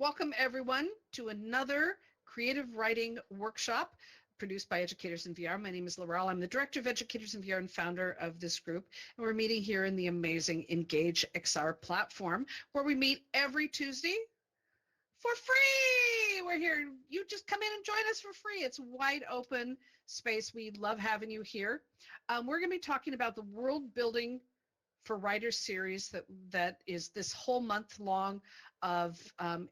Welcome everyone to another creative writing workshop produced by Educators in VR. My name is Laurel. I'm the Director of Educators in VR and founder of this group. And we're meeting here in the amazing Engage XR platform where we meet every Tuesday for free. We're here. You just come in and join us for free. It's wide open space. We love having you here. We're going to be talking about the World Building for Writers series that is this whole month long of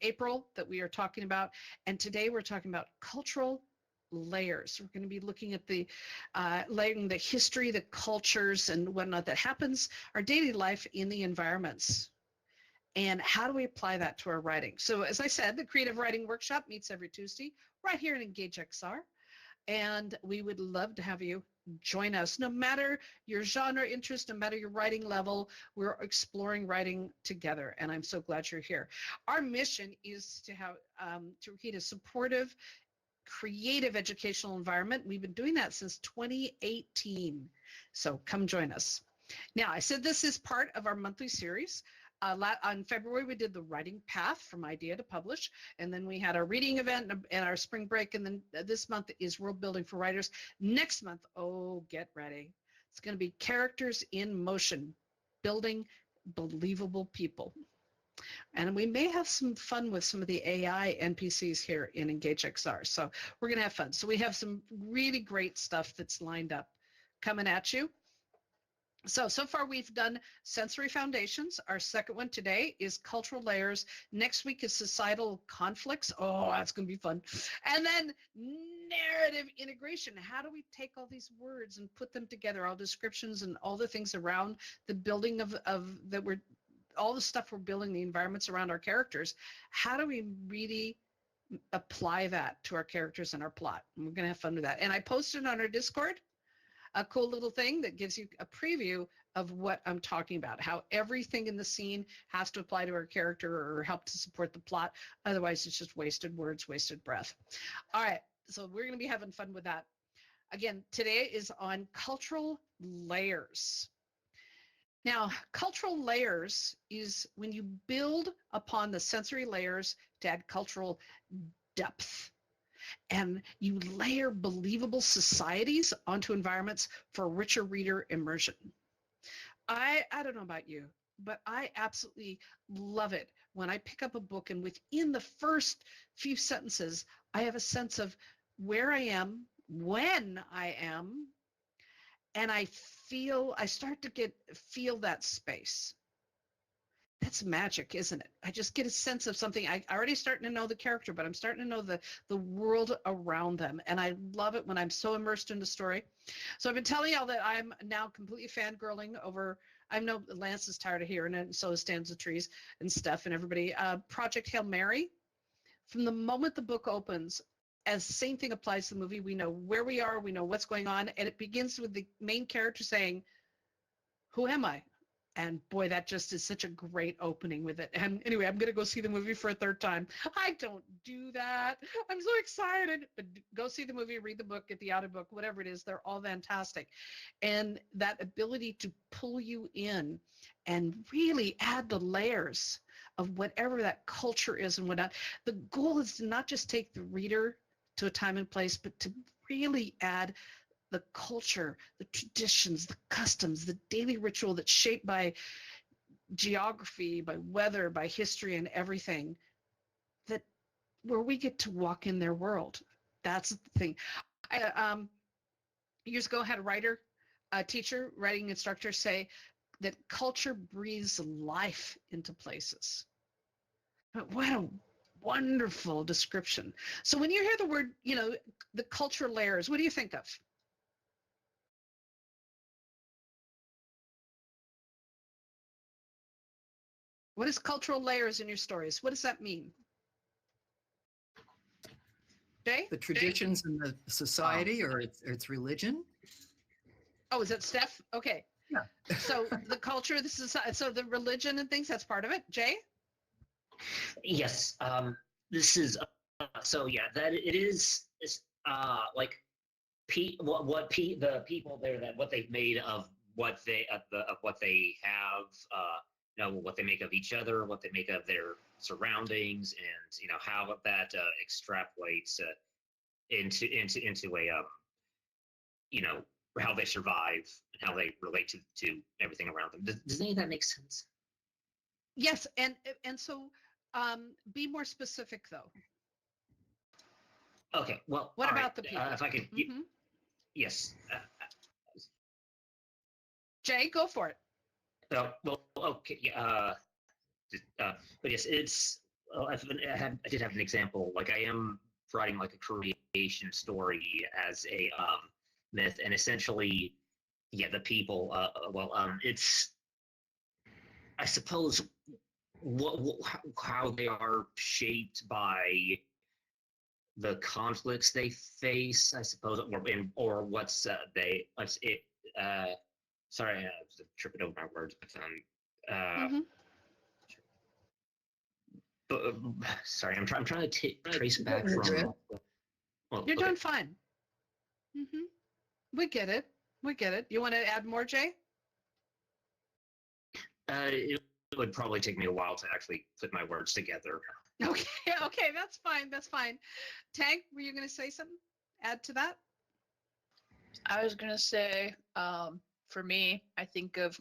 April that we are talking about. And today we're talking about cultural layers. We're going to be looking at the layering the history, the cultures, and whatnot that happens, our daily life in the environments. And how do we apply that to our writing? So as I said, the Creative Writing Workshop meets every Tuesday right here in Engage XR. And we would love to have you join us. No matter your genre interest, no matter your writing level, we're exploring writing together, and I'm so glad you're here. Our mission is to have to create a supportive, creative educational environment. We've been doing that since 2018, so come join us. Now, I said this is part of our monthly series. On February, we did the writing path from idea to publish, and then we had our reading event and our spring break, and then this month is World Building for Writers. Next month, oh, get ready. It's going to be characters in motion, building believable people. And we may have some fun with some of the AI NPCs here in Engage XR, so we're going to have fun. So we have some really great stuff that's lined up coming at you. So far we've done sensory foundations. Our second one today is cultural layers. Next week is societal conflicts. Oh, that's going to be fun. And then narrative integration. How do we take all these words and put them together, all descriptions and all the things around the building of that we're, all the stuff we're building, the environments around our characters. How do we really apply that to our characters and our plot? And we're going to have fun with that. And I posted on our Discord a cool little thing that gives you a preview of what I'm talking about, how everything in the scene has to apply to our character or help to support the plot. Otherwise, it's just wasted words, wasted breath. All right, so we're going to be having fun with that. Again, today is on cultural layers. Now, cultural layers is when you build upon the sensory layers to add cultural depth. And you layer believable societies onto environments for richer reader immersion. I don't know about you, but I absolutely love it when I pick up a book and within the first few sentences, I have a sense of where I am, when I am, and I start to feel that space. That's magic, isn't it? I just get a sense of something. I already starting to know the character, but I'm starting to know the world around them. And I love it when I'm so immersed in the story. So I've been telling y'all that I'm now completely fangirling over, I know Lance is tired of hearing it, and so is Stands of Trees and stuff and everybody. Project Hail Mary, from the moment the book opens, as the same thing applies to the movie, we know where we are, we know what's going on, and it begins with the main character saying, "Who am I?" And boy, that just is such a great opening with it. And anyway, I'm going to go see the movie for a third time. I don't do that. I'm so excited. But go see the movie, read the book, get the audiobook, whatever it is. They're all fantastic. And that ability to pull you in and really add the layers of whatever that culture is and whatnot. The goal is to not just take the reader to a time and place, but to really add the culture, the traditions, the customs, the daily ritual that's shaped by geography, by weather, by history and everything, that where we get to walk in their world. That's the thing. I years ago had a teacher, writing instructor say that culture breathes life into places. What a wonderful description. So when you hear the word, the culture layers, what do you think of? What is cultural layers in your stories? What does that mean? Jay? The traditions in the society or its religion. Oh, is that Steph? Okay. Yeah. So the culture, the society, so the religion and things, that's part of it. Jay? Yes. This is so yeah. That it is. Like the people there, that what they've made of what they of what they have know, what they make of each other, what they make of their surroundings, and you know how that extrapolates into a you know, how they survive and how they relate to everything around them. Does any of that make sense? Yes, and so be more specific though. Okay, well, What all about right. the people? If I can, Mhm. yes. Jay, go for it. Well, okay, yeah. But yes, it's. Well, I did have an example. Like I am writing like a creation story as a myth, and essentially, yeah, the people. It's. I suppose how they are shaped by the conflicts they face, I suppose, or what's what's it. Sorry, I was tripping over my words, Mhm. but sorry, I'm trying to trace back You're from. good. Well, You're okay. doing fine. Mhm. We get it. We get it. You want to add more, Jay? It would probably take me a while to actually put my words together. Okay. Okay, that's fine. That's fine. Tag, were you going to say something? Add to that? I was going to say, for me, I think of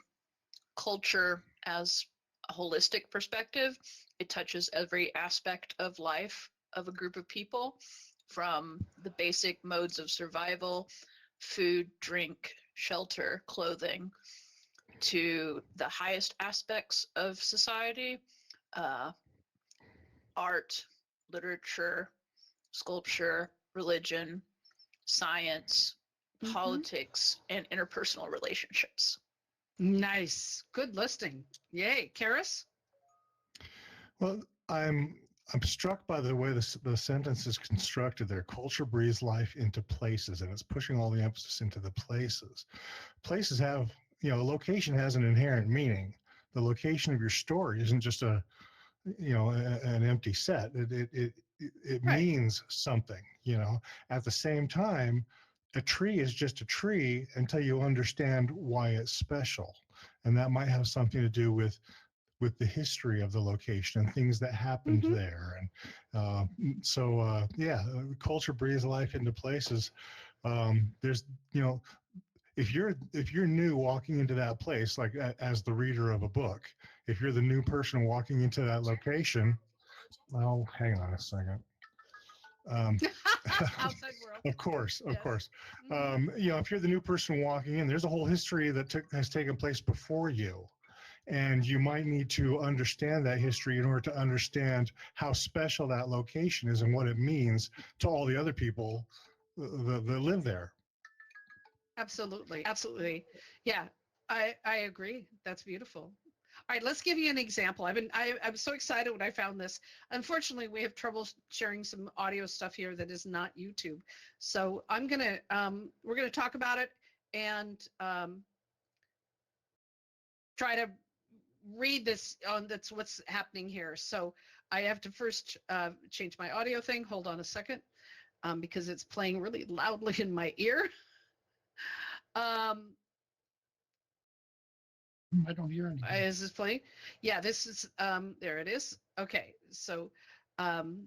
culture as a holistic perspective. It touches every aspect of life of a group of people, from the basic modes of survival, food, drink, shelter, clothing, to the highest aspects of society, uh, art, literature, sculpture, religion, science, Mhm. politics, and interpersonal relationships. Nice. Good listing. Yay. Karis? Well, I'm struck by the way the sentence is constructed there. Culture breathes life into places, and it's pushing all the emphasis into the places. Places have, you know, a location has an inherent meaning. The location of your story isn't just an empty set. It Right. means something, you know. At the same time, a tree is just a tree until you understand why it's special, and that might have something to do with the history of the location and things that happened Mhm. there. And culture breathes life into places. There's, you know, if you're new walking into that place, like as the reader of a book, if you're the new person walking into that location, well, hang on a second. Um, Outside world. of course, of Yes. course. Mhm. You know, if you're the new person walking in, there's a whole history that has taken place before you. And you might need to understand that history in order to understand how special that location is and what it means to all the other people that live there. Absolutely. Absolutely. Yeah. I agree. That's beautiful. All right, let's give you an example. I'm so excited when I found this. Unfortunately, we have trouble sharing some audio stuff here that is not YouTube. So we're gonna talk about it and try to read this on that's what's happening here. So I have to first change my audio thing. Hold on a second, because it's playing really loudly in my ear. Um, I don't hear anything. is this playing? Yeah, this is there it is. Okay, so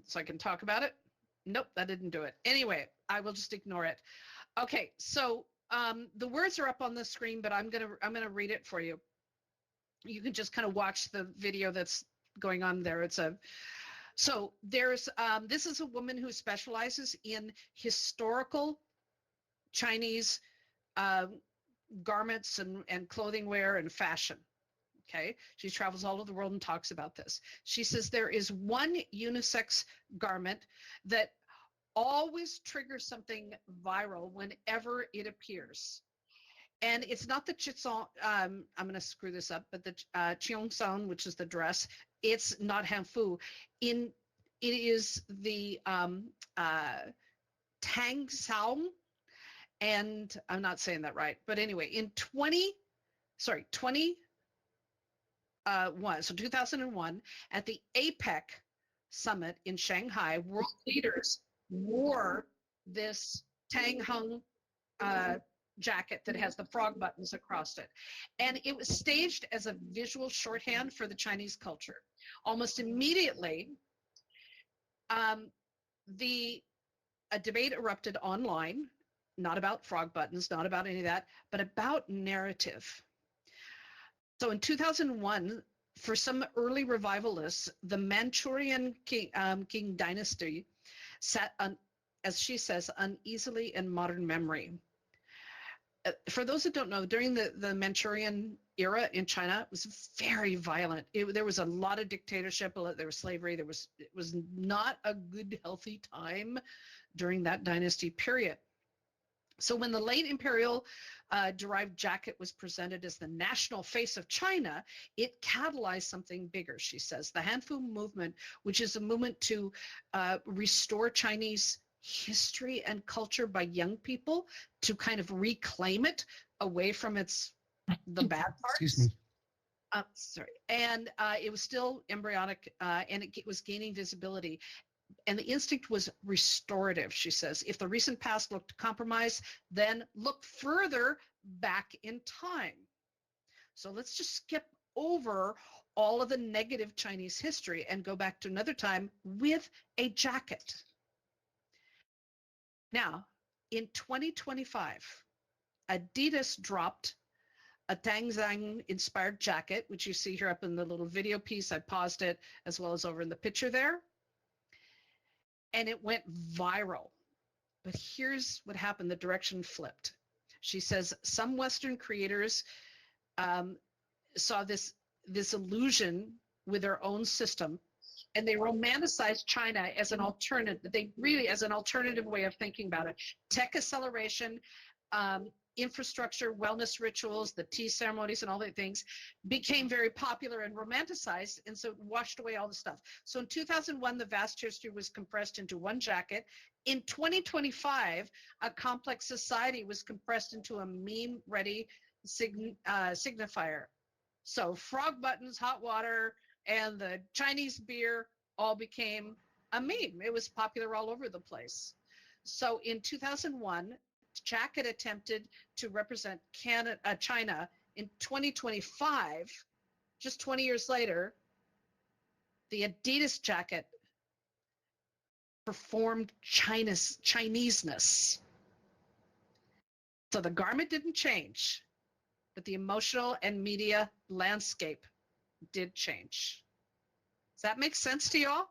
so I can talk about it. Nope, that didn't do it. Anyway, I will just ignore it. Okay, so the words are up on the screen, but I'm gonna read it for you. You can just kind of watch the video that's going on there. So there's this is a woman who specializes in historical Chinese uh, garments and clothing wear and fashion. Okay, she travels all over the world and talks about this. She says there is one unisex garment that always triggers something viral whenever it appears. And it's not the chitson, I'm going to screw this up, but the cheongsong, which is the dress, it's not hanfu. It is the tang sao, and I'm not saying that right, but anyway, in 2001, at the APEC summit in Shanghai, world leaders wore this Tang Hung jacket that has the frog buttons across it. And it was staged as a visual shorthand for the Chinese culture. Almost immediately, a debate erupted online, not about frog buttons, not about any of that, but about narrative. So in 2001, for some early revivalists, the Manchurian King dynasty sat, as she says, uneasily in modern memory. For those that don't know, during the Manchurian era in China, it was very violent. There was a lot of dictatorship, there was slavery, it was not a good, healthy time during that dynasty period. So when the late imperial derived jacket was presented as the national face of China, it catalyzed something bigger, she says. The Hanfu movement, which is a movement to restore Chinese history and culture by young people, to kind of reclaim it away from the bad parts. Excuse me. Sorry. And it was still embryonic, and it was gaining visibility. And the instinct was restorative, she says. If the recent past looked compromised, then look further back in time. So let's just skip over all of the negative Chinese history and go back to another time with a jacket. Now, in 2025, Adidas dropped a Tang Zhang inspired jacket, which you see here up in the little video piece. I paused it as well as over in the picture there. And it went viral. But here's what happened. The direction flipped. She says some Western creators saw this illusion with their own system, and they romanticized China as an alternative. As an alternative way of thinking about it. Tech acceleration, infrastructure, wellness rituals, the tea ceremonies and all the things became very popular and romanticized, and so it washed away all the stuff. So in 2001, the vast history was compressed into one jacket. In 2025, a complex society was compressed into a meme-ready signifier. So frog buttons, hot water, and the Chinese beer all became a meme. It was popular all over the place. So in 2001, jacket attempted to represent China. In 2025, just 20 years later, the Adidas jacket performed Chineseness. So the garment didn't change, but the emotional and media landscape did change. Does that make sense to y'all?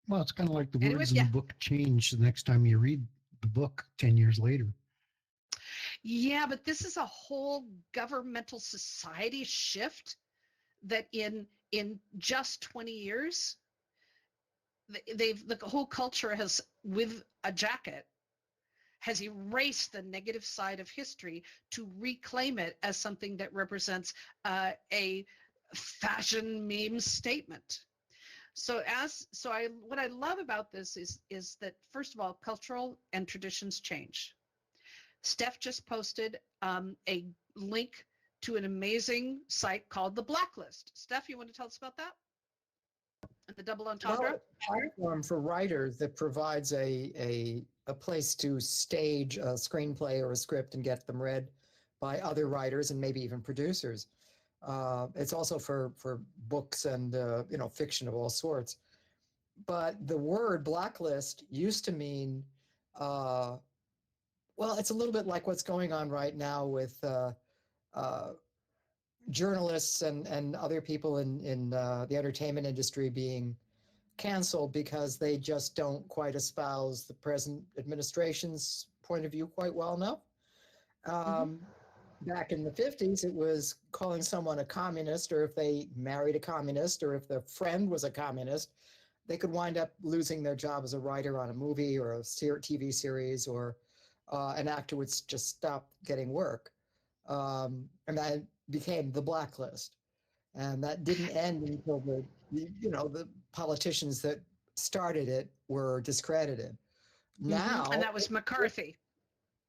Well, it's kind of like the Anyway, words in yeah. the book change the next time you read the book 10 years later. Yeah, but this is a whole governmental society shift that in just 20 years, the whole culture has, with a jacket, has erased the negative side of history to reclaim it as something that represents a fashion meme statement. What I love about this is that, first of all, cultural and traditions change. Steph just posted a link to an amazing site called The Blacklist. Steph, you want to tell us about that? And the double entendre? Well, a platform for writers that provides a place to stage a screenplay or a script and get them read by other writers and maybe even producers. It's also for books and fiction of all sorts. But the word blacklist used to mean, well, it's a little bit like what's going on right now with journalists and other people in the entertainment industry being canceled because they just don't quite espouse the present administration's point of view quite well enough. Back in the 50s, it was calling someone a communist, or if they married a communist, or if their friend was a communist, they could wind up losing their job as a writer on a movie or a TV series, or an actor would just stop getting work. And that became the blacklist. And that didn't end until the politicians that started it were discredited. Now, and that was McCarthy.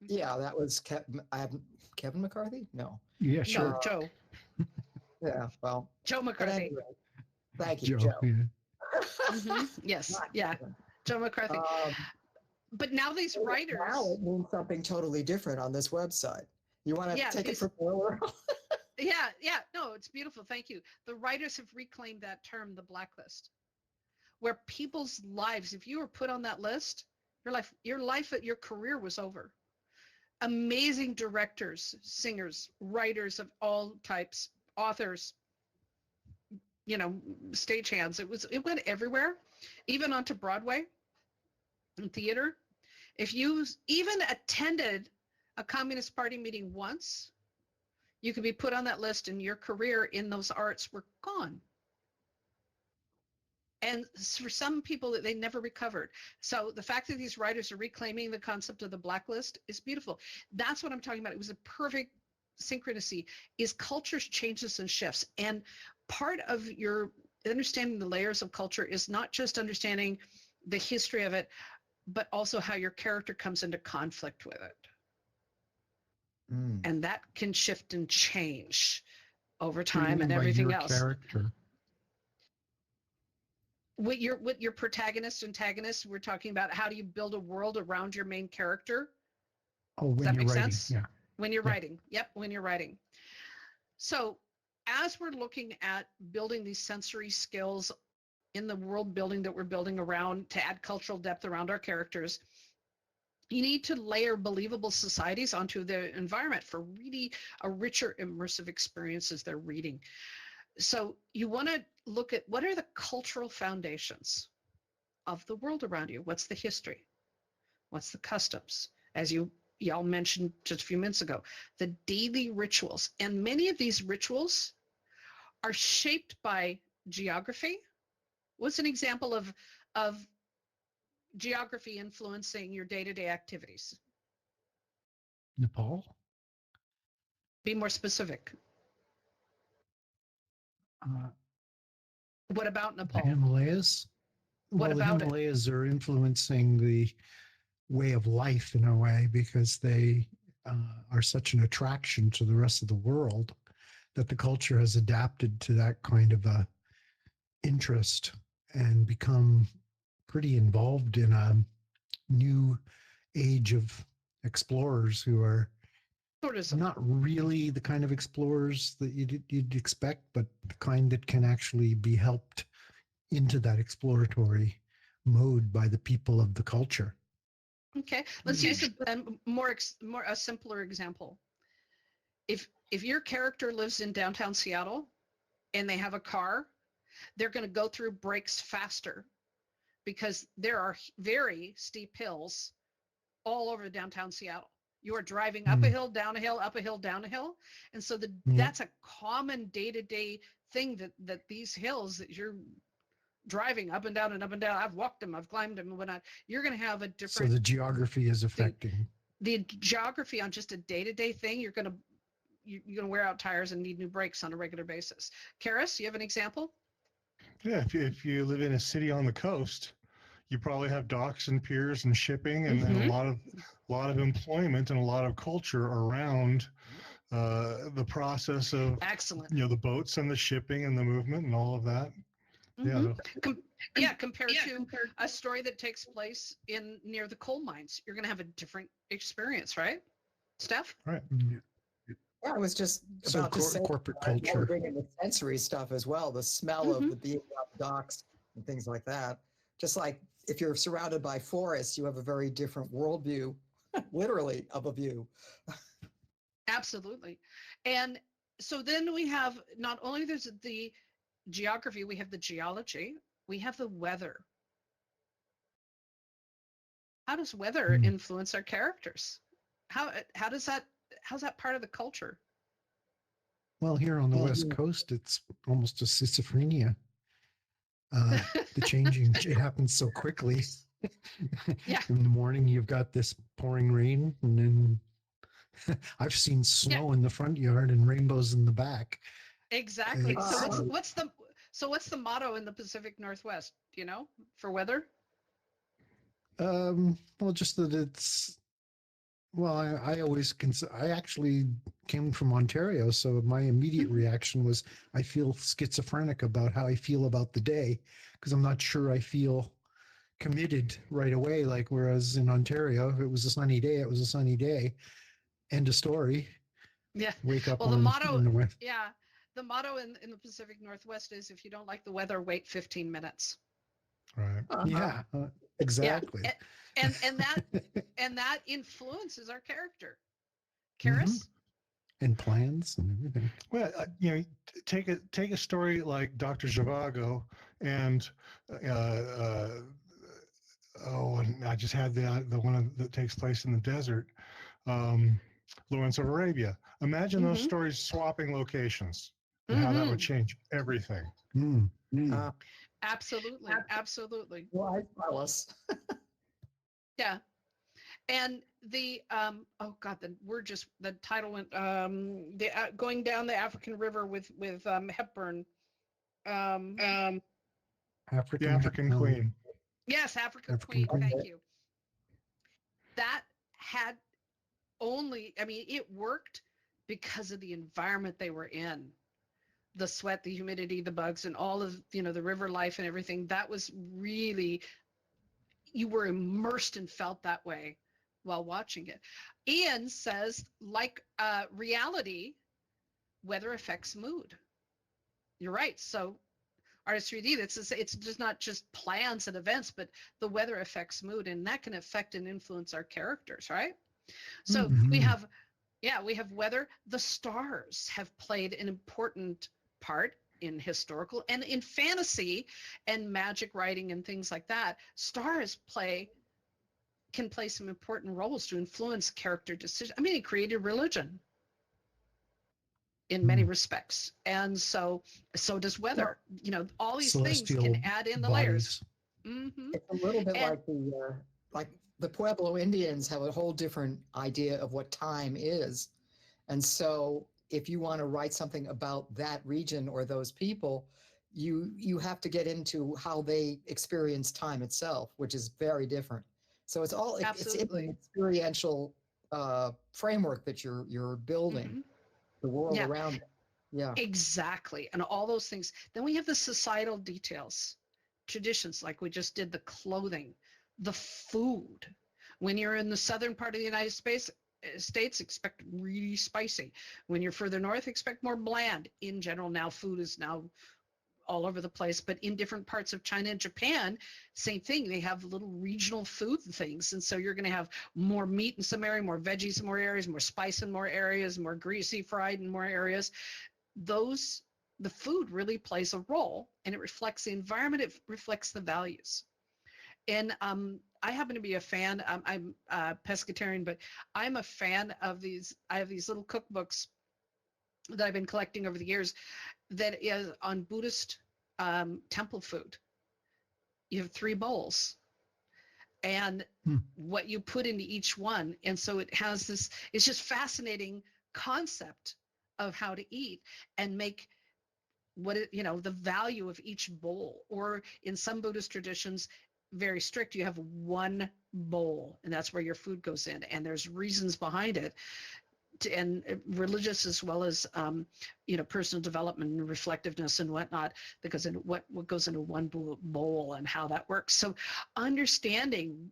Yeah, that was Kevin McCarthy? No. Yeah, No, sure. Joe. Yeah, well. Joe But McCarthy. anyway, thank you, Joe. Yeah. Yes, Not yeah, even. Joe McCarthy. But now these writers, Now it means something totally different on this website. You want to yeah, take it these, from there? yeah, no, it's beautiful. Thank you. The writers have reclaimed that term, the blacklist, where people's lives, if you were put on that list, your career was over. Amazing directors, singers, writers of all types, authors, stagehands. It went everywhere, even onto Broadway and theater. If you even attended a Communist Party meeting once, you could be put on that list and your career in those arts were gone. And for some people, they never recovered. So the fact that these writers are reclaiming the concept of the blacklist is beautiful. That's what I'm talking about. It was a perfect synchronicity. Is culture changes and shifts. And part of your understanding the layers of culture is not just understanding the history of it, but also how your character comes into conflict with it. And that can shift and change over What do you time mean and by everything your else. character? With your protagonist, antagonist, we're talking about how do you build a world around your main character. Oh, Does when that you're make writing, sense? yeah. When you're Yeah. writing. Yep, when you're writing. So as we're looking at building these sensory skills in the world building that we're building around to add cultural depth around our characters, you need to layer believable societies onto the environment for really a richer immersive experience as they're reading. So you want to look at what are the cultural foundations of the world around you? What's the history? What's the customs? As y'all mentioned just a few minutes ago, the daily rituals. And many of these rituals are shaped by geography. What's an example of geography influencing your day-to-day activities? Nepal? Be more specific. Uh, What about the Nepal? Himalayas? What Well, the about it? Himalayas are influencing the way of life in a way because they are such an attraction to the rest of the world that the culture has adapted to that kind of a interest and become pretty involved in a new age of explorers who are Tourism. not really the kind of explorers that you'd expect, but the kind that can actually be helped into that exploratory mode by the people of the culture. Okay, let's use a simpler example. If your character lives in downtown Seattle and they have a car, they're going to go through breaks faster because there are very steep hills all over downtown Seattle. You are driving up a hill, down a hill, up a hill, down a hill. And so that's a common day-to-day thing that these hills that you're driving up and down and up and down. I've walked them, I've climbed them and whatnot. You're going to have a different. So the geography is affecting. The geography on just a day-to-day thing, you're going to wear out tires and need new brakes on a regular basis. Karis, you have an example? Yeah, if you live in a city on the coast, you probably have docks and piers and shipping and a lot of employment and a lot of culture around the process of Excellent. the boats and the shipping and the movement and all of that. Compared to a story that takes place near the coal mines, you're going to have a different experience, right, Steph? Right. Yeah, I was just So about to say corporate while we're culture. bringing the sensory stuff as well, the smell of the being up docks and things like that. Just like if you're surrounded by forests, you have a very different worldview, literally, of a view. Absolutely. And so then we have not only there's the geography, we have the geology, we have the weather. How does weather influence our characters? How's that part of the culture? Well, here on the West Coast, it's almost a schizophrenia. The changing, it happens so quickly. Yeah. In the morning, you've got this pouring rain, and then I've seen snow in the front yard and rainbows in the back. Exactly. So what's the motto in the Pacific Northwest? Do you know, for weather? Well, just that Well, I always I actually came from Ontario, so my immediate reaction was I feel schizophrenic about how I feel about the day because I'm not sure I feel committed right away. Like whereas in Ontario, if it was a sunny day, it was a sunny day. End of story. Yeah. Wake up Well, the on motto, in the west. yeah, the motto in the Pacific Northwest is if you don't like the weather, wait 15 minutes. Right. Yeah, Yeah. exactly. And that influences our character. Mhm. Karis? And plans and everything. Well, take a story like Dr. Zhivago and and I just had the one that takes place in the desert, um, Lawrence of Arabia. Imagine those Mhm. stories swapping locations and how that would change everything. Mm. Uh, Absolutely. Absolutely. wise Alice. Yeah. And the oh god, the title went the going down the African River with Hepburn. The African African Queen. Yes, Africa African Queen. Queen. Thank you. That had I mean, it worked because of the environment they were in. The sweat, the humidity, the bugs, and all of, the river life and everything. That was really, you were immersed and felt that way while watching it. Ian says, like reality, weather affects mood. You're right. So Artist 3D, it's just not just plans and events, but the weather affects mood, and that can affect and influence our characters, right? So we Mhm. have weather. The stars have played an important part in historical and in fantasy and magic writing and things like that. Stars can play some important roles to influence character decision. I mean, it created religion in many respects, and so does weather. All these things can Celestial add in the layers. bodies. Hmm. It's a little bit And like the Pueblo Indians have a whole different idea of what time is. And so if you want to write something about that region or those people, you have to get into how they experience time itself, which is very different. So it's in an absolutely. experiential framework that you're building Hmm. the world Yeah, around it. Yeah. exactly. And all those things. Then we have the societal details, traditions, like we just did, the clothing, the food. When you're in the southern part of the United States, expect really spicy. When you're further north, expect more bland. In general, now food is now all over the place, but in different parts of China and Japan, same thing. They have little regional food things. And so you're going to have more meat in some area, more veggies in more areas, more spice in more areas, more greasy fried in more areas. The food really plays a role, and it reflects the environment. It reflects the values. And I happen to be a fan. I'm a pescatarian, but I'm a fan of these. I have these little cookbooks that I've been collecting over the years that is on Buddhist temple food. You have 3 bowls and what you put into each one. And so it has this, it's just fascinating concept of how to eat and make the value of each bowl. Or in some Buddhist traditions, very strict, you have 1 bowl and that's where your food goes in. And there's reasons behind it. And religious as well as personal development and reflectiveness and whatnot, because what goes into one bowl and how that works. So understanding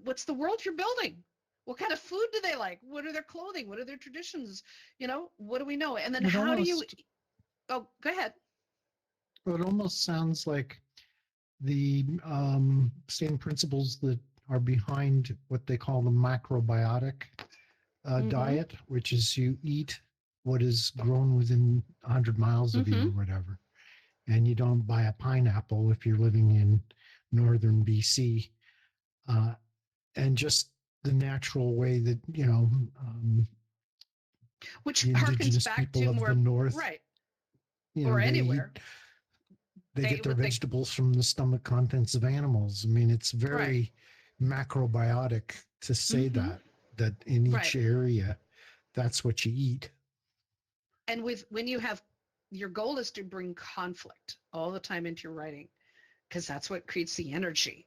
what's the world you're building, what kind of food do they like, what are their clothing, what are their traditions, what do we know, and then It how do you almost go ahead. it almost sounds like the same principles that are behind what they call the macrobiotic diet, which is you eat what is grown within 100 miles of you or whatever. And you don't buy a pineapple if you're living in northern BC. And just the natural way that, Which the harkens indigenous back people to of more the north, right or they anywhere eat, they get their what they vegetables from the stomach contents of animals. I mean, it's very macrobiotic to say that in each right. area, that's what you eat. And when you have, your goal is to bring conflict all the time into your writing, because that's what creates the energy.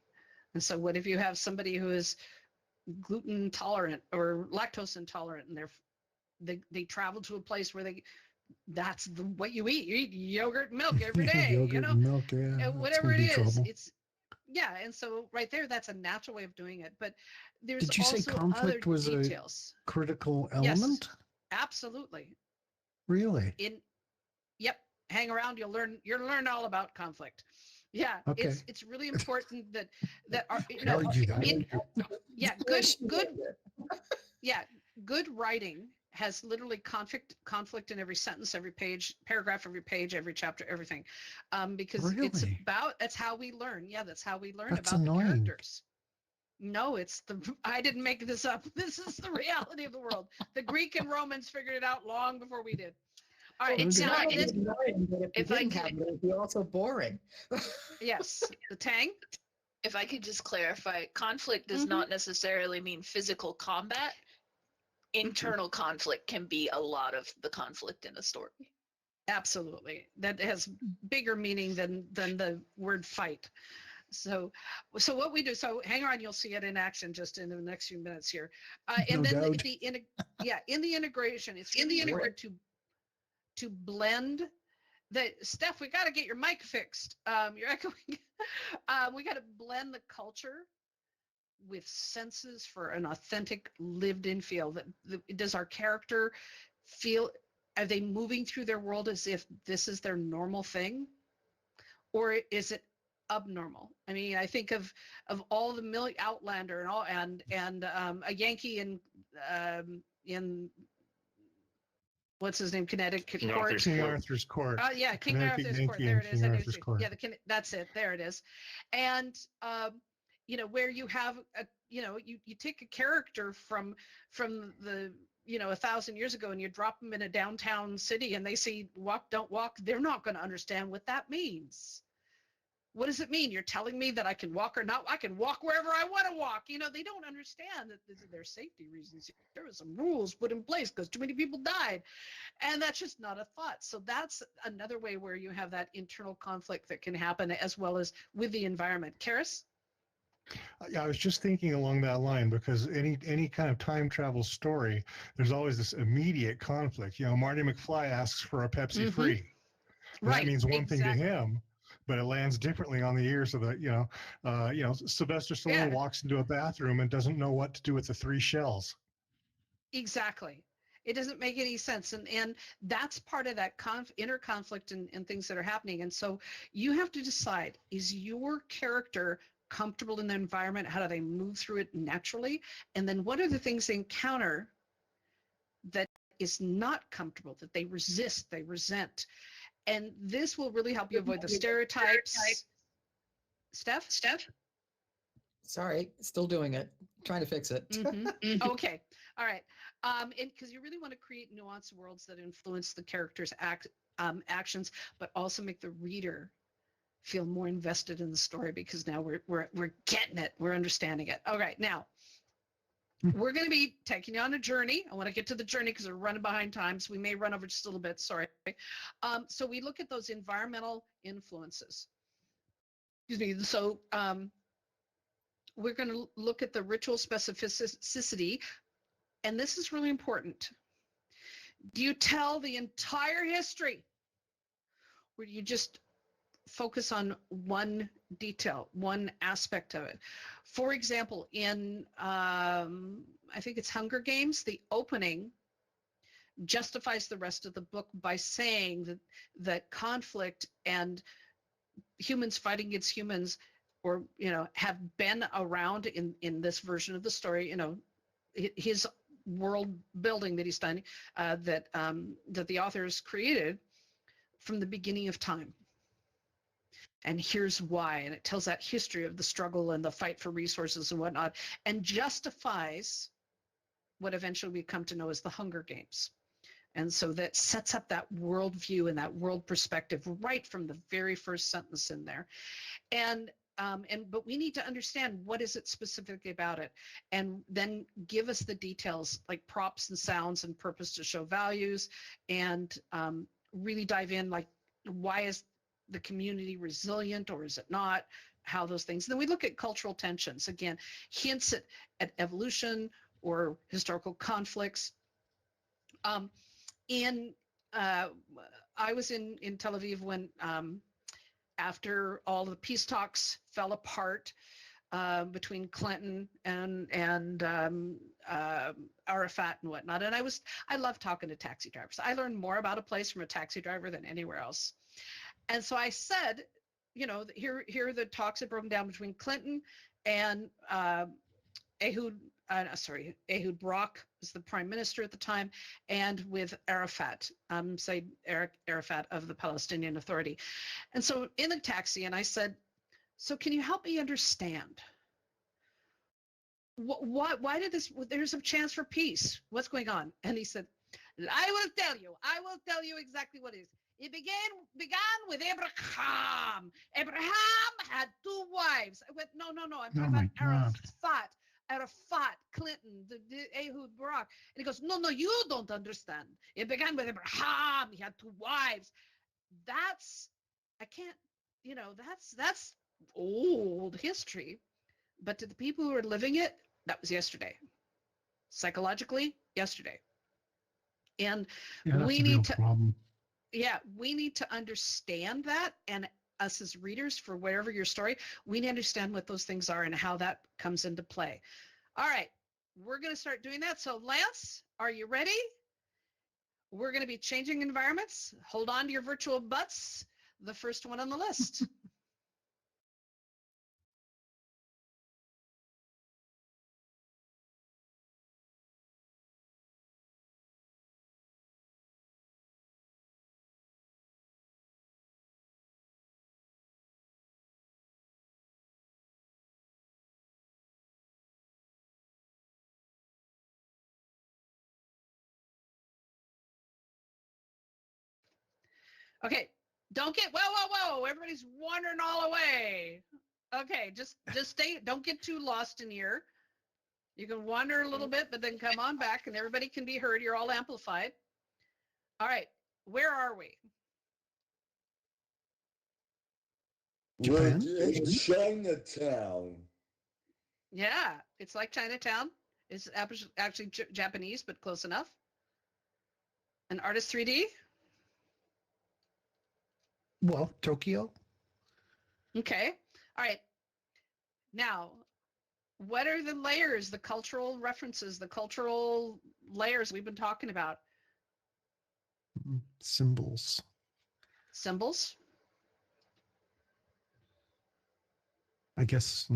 And so what if you have somebody who is gluten intolerant or lactose intolerant, and they travel to a place where that's what you eat. You eat yogurt and milk every day, Yogurt and milk, yeah. That's whatever gonna it be is. trouble. It's yeah, and so right there, that's a natural way of doing it. But there's Did you say also conflict other was details. a critical Yes, element? absolutely. Really? Yep, hang around, you'll learn all about conflict. Yeah, Okay. it's really important that our, Argue that. yeah, good writing has literally conflict in every sentence, every page, paragraph, every page, every chapter, everything, because Really? that's how we learn. Yeah, that's how we learn That's about annoying. the characters. No, I didn't make this up. This is the reality of the world. The Greek and Romans figured it out long before we did. All right, It's now, not- It's annoying, but if you if I didn't could- have it, it'd be also boring. yes, the Tang. If I could just clarify, conflict does Mhm. not necessarily mean physical combat. Internal conflict can be a lot of the conflict in a story. Absolutely, that has bigger meaning than the word fight. So what we do, so hang on, you'll see it in action just in the next few minutes here. And No then doubt. in the integration, it's really important to blend Steph, we got to get your mic fixed. You're echoing. We got to blend the culture with senses for an authentic lived in feel. Does our character feel, are they moving through their world as if this is their normal thing? Or is it abnormal? I mean, I think of all the Outlander and all and a Yankee in what's his name, Connecticut King Court. Arthur's King Court. Arthur's Court. Yeah, King Connecticut Arthur's Court. Yankee There and it is. King I knew Arthur's it. Court. Yeah, that's it. There it is. And where you have you take a character from the 1,000 years ago and you drop them in a downtown city and they see walk, don't walk. They're not going to understand what that means. What does it mean? You're telling me that I can walk or not? I can walk wherever I want to walk. They don't understand that there's safety reasons. There were some rules put in place because too many people died. And that's just not a thought. So that's another way where you have that internal conflict that can happen as well as with the environment. Karis? Yeah, I was just thinking along that line because any kind of time travel story, there's always this immediate conflict. Marty McFly asks for a Pepsi free. Right. That means one thing to exactly. him, but it lands differently on the ears of the Sylvester Stallone walks into a bathroom and doesn't know what to do with the 3 shells. Exactly. It doesn't make any sense. And that's part of that inner conflict and things that are happening. And so you have to decide, is your character comfortable in the environment? How do they move through it naturally? And then what are the things they encounter that is not comfortable, that they resist, they resent? And this will really help you avoid the stereotypes. Steph? Sorry, still doing it. Trying to fix it. Okay. All right. And because you really want to create nuanced worlds that influence the characters' actions, but also make the reader feel more invested in the story because now we're getting it. We're understanding it. All right. Now, we're going to be taking you on a journey. I want to get to the journey because we're running behind time, so we may run over just a little bit. Sorry. So we look at those environmental influences. Excuse me. So we're going to look at the ritual specificity, and this is really important. Do you tell the entire history, or do you just focus on one detail, one aspect of it? For example, in I think it's Hunger Games, the opening justifies the rest of the book by saying that conflict and humans fighting against humans, or have been around in this version of the story. His world building that he's done, that the authors created from the beginning of time. And here's why. And it tells that history of the struggle and the fight for resources and whatnot, and justifies what eventually we come to know as the Hunger Games. And so that sets up that world view and that world perspective right from the very first sentence in there. But we need to understand what is it specifically about it, and then give us the details like props and sounds and purpose to show values, and really dive in, like, why is the community resilient or is it not? how those things. Then we look at cultural tensions, again, hints at evolution or historical conflicts. I was in Tel Aviv when after all the peace talks fell apart between Clinton and Arafat and whatnot. And I love talking to taxi drivers. I learned more about a place from a taxi driver than anywhere else. And so I said, here are the talks that broken down between Clinton and Ehud Barak was the prime minister at the time, and with Arafat, Said Arafat of the Palestinian Authority. And so in the taxi, and I said, so can you help me understand why did this, there's a chance for peace. What's going on? And he said, I will tell you exactly what it is. It began with Abraham. Abraham had 2 wives. I went, no, I'm talking about Arafat, Clinton, the Ehud Barak. And he goes, no, you don't understand. It began with Abraham. He had 2 wives. That's old history. But to the people who are living it, that was yesterday. Psychologically, yesterday. And we need to problem. Yeah, we need to understand that, and us as readers, for whatever your story, we need to understand what those things are and how that comes into play. All right, we're going to start doing that. So Lance, are you ready? We're going to be changing environments. Hold on to your virtual butts. The first one on the list. Okay, don't get, whoa, everybody's wandering all away. Okay, just stay, don't get too lost in here. You can wander a little bit, but then come on back and everybody can be heard. You're all amplified. All right, where are we? Japan? We're in Chinatown. Yeah, it's like Chinatown. It's actually Japanese, but close enough. An artist 3D? Well, Tokyo. Okay. All right. Now, what are the layers, the cultural references, the cultural layers we've been talking about? Symbols. Symbols? I guess.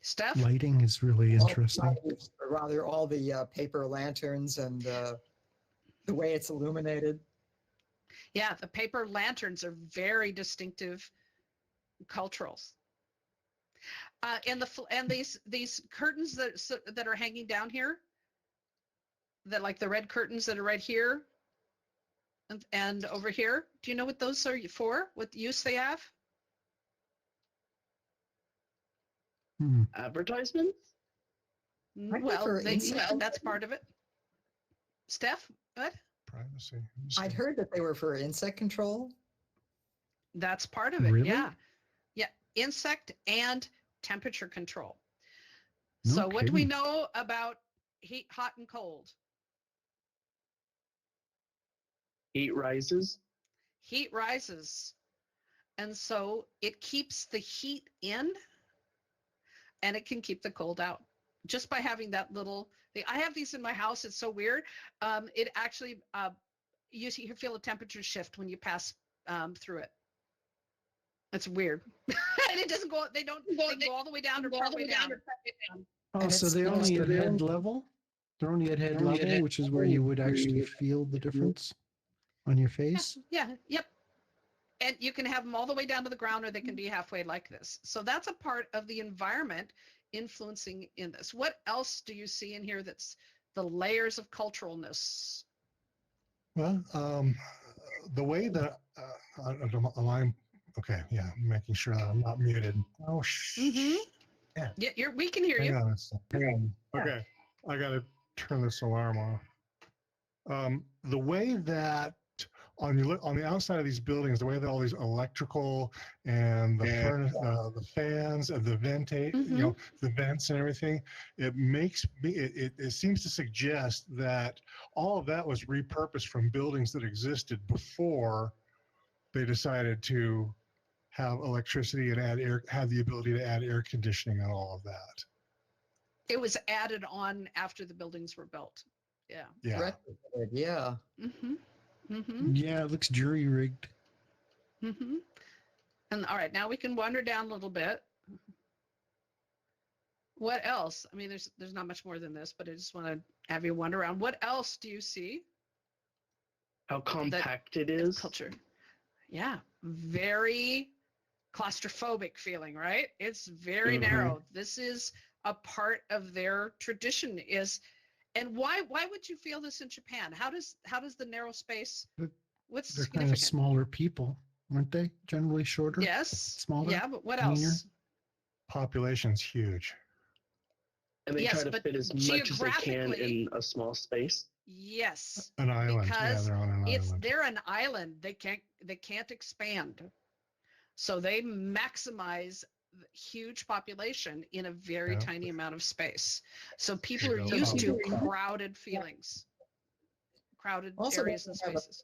Steph? Lighting is really interesting. Or rather, all the paper lanterns and the way it's illuminated. Yeah, the paper lanterns are very distinctive culturals. And these curtains that are hanging down here, that like the red curtains that are right here and over here. Do you know what those are for? What use they have? Advertisements? Well, that's part of it. Steph, what? Privacy. I'd heard that they were for insect control. That's part of it. Really? Yeah. Insect and temperature control. No So what do we kidding. know about heat, hot and cold? Heat rises. Heat rises. And so it keeps the heat in and it can keep the cold out just by having that little thing. I have these in my house. It's so weird. It actually, you feel a temperature shift when you pass through it. That's weird. And it doesn't go, they go all the way down or part way down. Oh, And so it's they're only at supposed to head level? They're only at head level, which is where you would actually feel the difference on your face? Yep. And you can have them all the way down to the ground or they can be halfway like this. So that's a part of the environment influencing in this. What else do you see in here that's the layers of culturalness? Well, the way that I'm okay, yeah, I'm making sure that I'm not muted. Oh, Yeah, we can hear hang you. on a second. Okay, I got to turn this alarm off. The way that on the outside of these buildings, the way that all these electrical and the furnace, the fans and the the vents and everything, it makes me, it seems to suggest that all of that was repurposed from buildings that existed before they decided to have electricity and had the ability to add air conditioning and all of that. It was added on after the buildings were built. Yeah. Yeah. Yeah. Yeah, it looks jury rigged. And all right, now we can wander down a little bit. What else? I mean, there's not much more than this, but I just want to have you wander around. What else do you see? How compact it is. Culture. Yeah, very claustrophobic feeling, right? It's very narrow. This is a part of their tradition and why would you feel this in Japan? How does the narrow space, what's They're significant? kind of smaller people, aren't they? Generally shorter. Yes. Smaller. Yeah, but what meaner. else? Population's huge. And they try to but fit as much as they can in a small space. Yes. An island. Because they're on an island. they're an island. They can't expand. So they maximize the huge population in a very tiny amount of space. So people are used to crowded feelings, crowded Also, areas and spaces.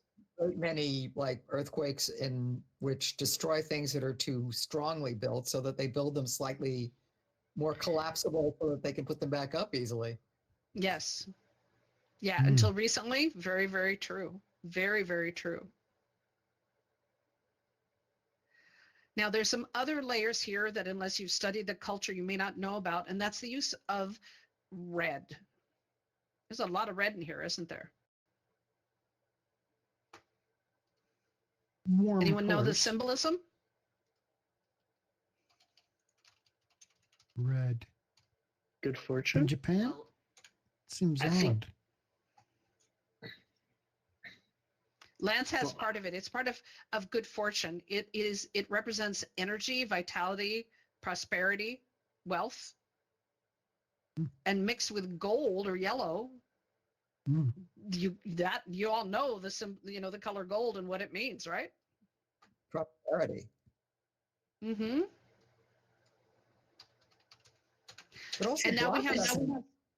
Many like earthquakes in which destroy things that are too strongly built, so that they build them slightly more collapsible so that they can put them back up easily. Yes. Yeah. Until recently, very, very true. Very, very true. Now, there's some other layers here that unless you've studied the culture, you may not know about, and that's the use of red. There's a lot of red in here, isn't there? Warm Anyone know the colors. symbolism? Red. Good fortune. In Japan? Seems I odd. think Lance has part of it. It's part of good fortune. It represents energy, vitality, prosperity, wealth, and mixed with gold or yellow. You all know the color gold and what it means, right? Prosperity. But also, and now we have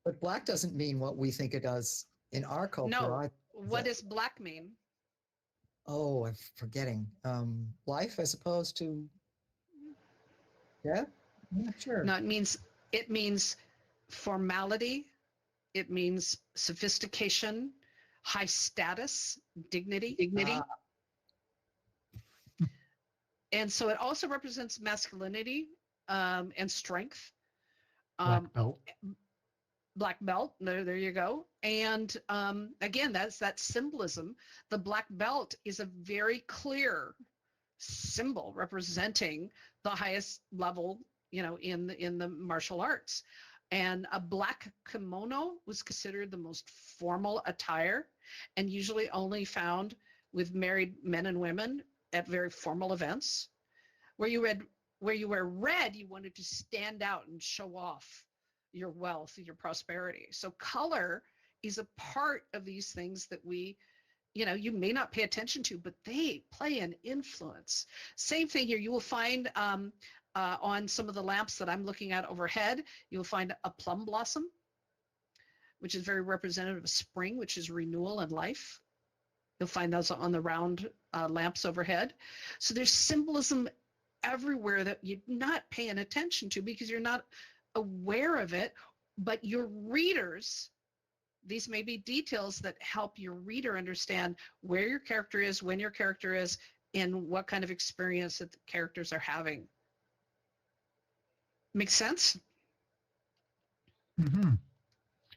but black doesn't mean what we think it does in our culture. No. What does black mean? Oh, I'm forgetting. Life as opposed to. Yeah, I'm not sure. No, it means formality. It means sophistication, high status, dignity. And so it also represents masculinity and strength. Black belt. Black belt. There you go. And again, that's that symbolism. The black belt is a very clear symbol representing the highest level, in the martial arts. And a black kimono was considered the most formal attire, and usually only found with married men and women at very formal events. Where you wear red, you wanted to stand out and show off your wealth, your prosperity. So color is a part of these things that you may not pay attention to, but they play an influence. Same thing here. You will find on some of the lamps that I'm looking at overhead, you'll find a plum blossom, which is very representative of spring, which is renewal and life. You'll find those on the round lamps overhead. So there's symbolism everywhere that you're not paying attention to because you're not aware of it, but your readers, these may be details that help your reader understand where your character is, when your character is, and what kind of experience that the characters are having. Make sense?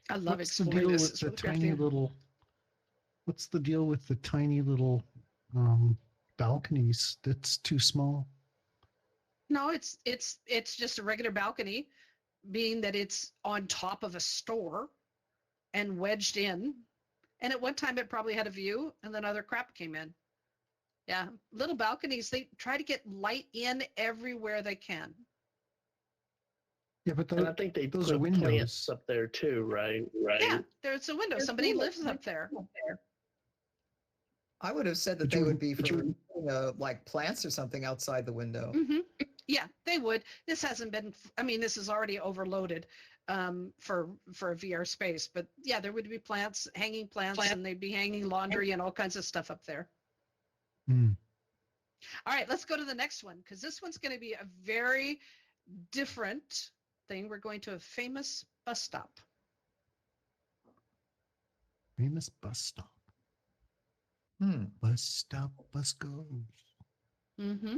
I love exploring this. What's the deal with the tiny little balconies? That's too small. No, it's just a regular balcony, being that it's on top of a store and wedged in. And at one time it probably had a view, and then other crap came in. Yeah, little balconies, they try to get light in everywhere they can. Yeah, but and I think those are windows plants up there too, right? Yeah, there's a window. Somebody lives up there. I would have said that But they you would be but for you putting, like plants or something outside the window. Hmm. Yeah, they would. This hasn't been, I mean, this is already overloaded for a VR space, but yeah, there would be plants, hanging plants, and they'd be hanging laundry and all kinds of stuff up there. Hmm. All right, let's go to the next one because this one's going to be a very different thing. We're going to a famous bus stop. Famous bus stop. Bus stop, bus goes. Mm-hmm.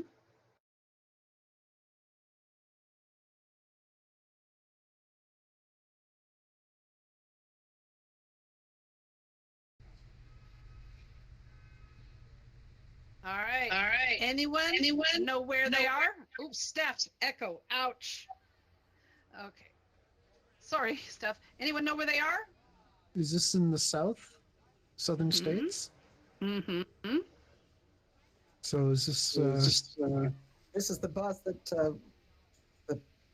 All right. All right. Anyone know where they are? Oops, Steph, echo, ouch. Okay. Sorry, Steph. Anyone know where they are? Is this in the southern states? Mm-hmm. So is this This is the bus that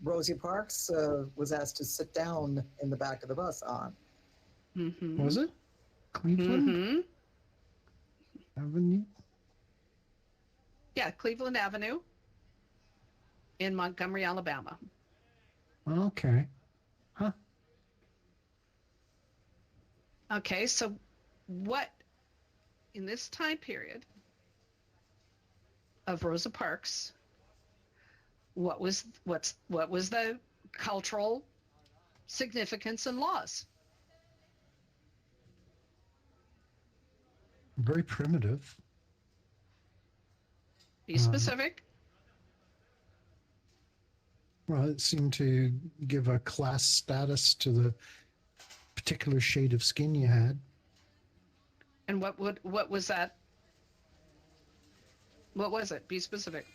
Rosie Parks was asked to sit down in the back of the bus on. Mm-hmm. was it Cleveland Mm-hmm. Avenue? Yeah, Cleveland Avenue in Montgomery, Alabama. Okay. Huh. Okay, so what in this time period of Rosa Parks, what was the cultural significance and laws? Very primitive. Be specific. Well, it seemed to give a class status to the particular shade of skin you had. And what was that? What was it? Be specific.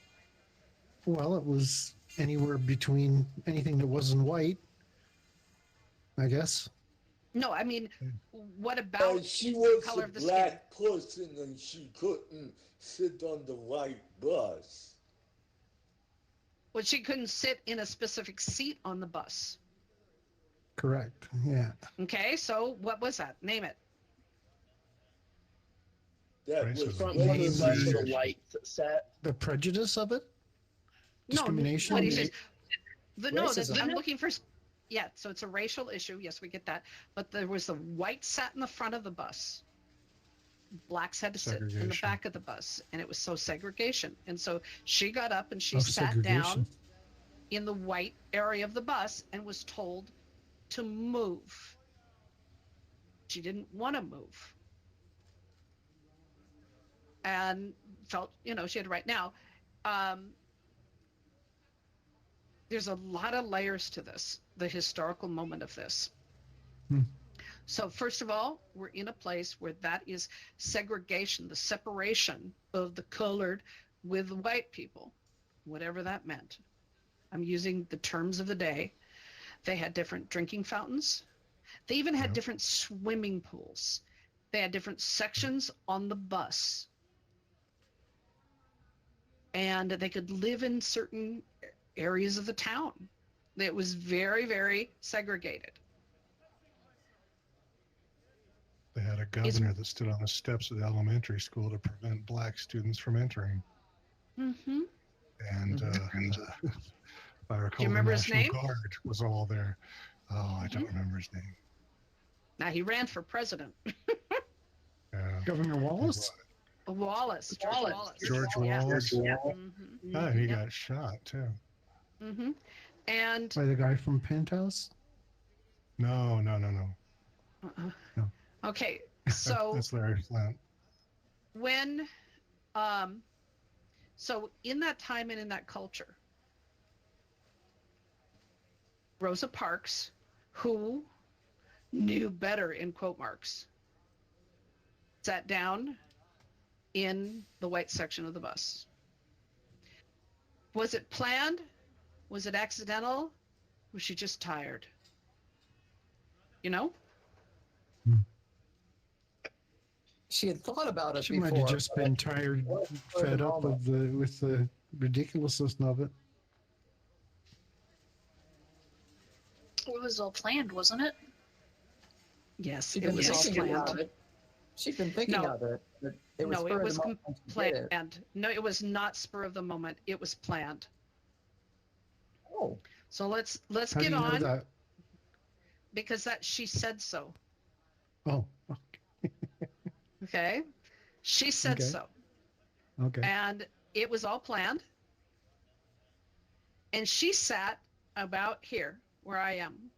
Well, it was anywhere between anything that wasn't white, I guess. No, I mean, what about She the was color a of the skin? black person and she couldn't sit on the white bus. Well, she couldn't sit in a specific seat on the bus. Correct. Yeah. Okay, so what was that? Name it. That Racism. was Front one of the of bus, the the white set. The prejudice of it? Discrimination? No, what he says. Racism. I'm looking for. Yeah, so it's a racial issue. Yes, we get that. But there was the white sat in the front of the bus. Blacks had to sit in the Segregation. back of the bus, and it was so segregation. And so she got up and she Of sat down segregation. in the white area of the bus and was told to move. She didn't want to move. And felt, she had to write. Now, there's a lot of layers to this, the historical moment of this. So first of all, we're in a place where that is segregation, the separation of the colored with the white people, whatever that meant. I'm using the terms of the day. They had different drinking fountains. They even had different swimming pools. They had different sections on the bus. And they could live in certain areas of the town. It was very, very segregated. They had a governor that stood on the steps of the elementary school to prevent black students from entering. Mm-hmm. And if I recall, the remember his National name? Guard was all there. Oh, I don't remember his name. Now, he ran for president. Governor Wallace? Wallace. George Yeah. Wallace. Mm-hmm. Oh, he got shot too. Mm-hmm. And By the guy from Penthouse? No. uh-uh. No. Okay, so That's Larry Flint. when so in that time and in that culture, Rosa Parks, who knew better in quote marks, sat down in the white section of the bus. Was it planned? Was it accidental? Was she just tired? She had thought about it She before. might have just been tired, fed up with the ridiculousness of it. It was all planned, wasn't it? Yes, She'd it been was all thinking planned. about it. She'd been thinking No. of it. But It was No, spur it of the was moment when she did it. planned. No, it was not spur of the moment. It was planned. Oh, So let's How do get you know on that? because that she said so. Oh, Okay. She said okay. so. Okay. And it was all planned. And she sat about here where I am.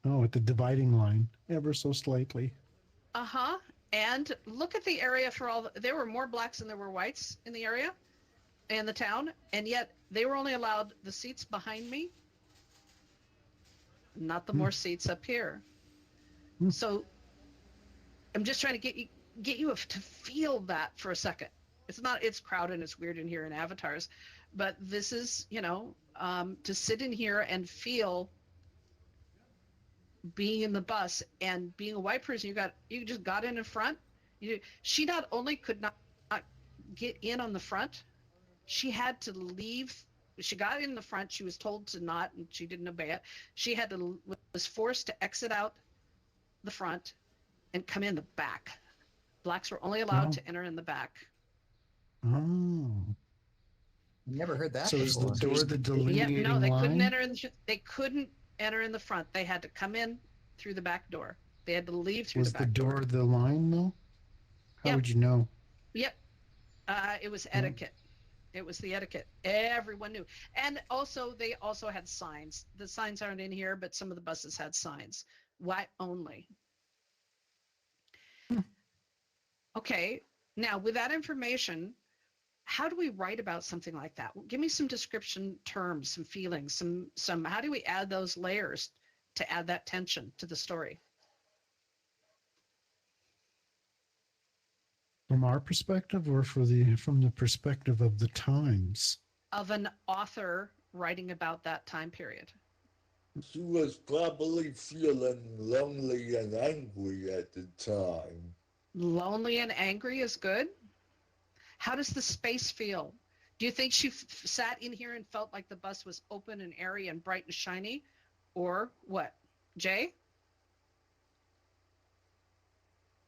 Oh, at the dividing line, ever so slightly. Uh-huh. And look at the area for all there were more blacks than there were whites in the area in the town, and yet they were only allowed the seats behind me, not the Hmm. more seats up here. Hmm. So I'm just trying to get you to feel that for a second. It's crowded and it's weird in here in avatars, but this is, to sit in here and feel being in the bus and being a white person, you just got in front. She not only could not get in on the front, she had to leave. She got in the front. She was told to not, and she didn't obey it. She was forced to exit out the front and come in the back. Blacks were only allowed Oh. to enter in the back. Oh. never heard that So is the before. door the Yep, delineating no, they couldn't line? they couldn't enter in the front. They had to come in through the back door. They had to leave through Was the the back door. door the line though? How Yep. would you know? Yep. It was etiquette. It was the etiquette. Everyone knew. And also, they also had signs. The signs aren't in here, but some of the buses had signs. White only. Okay. Now, with that information, how do we write about something like that? Give me some description terms, some feelings, how do we add those layers to add that tension to the story? From our perspective or from the perspective of the times? Of an author writing about that time period. She was probably feeling lonely and angry at the time. Lonely and angry is good. How does the space feel? Do you think she sat in here and felt like the bus was open and airy and bright and shiny? Or what? Jay?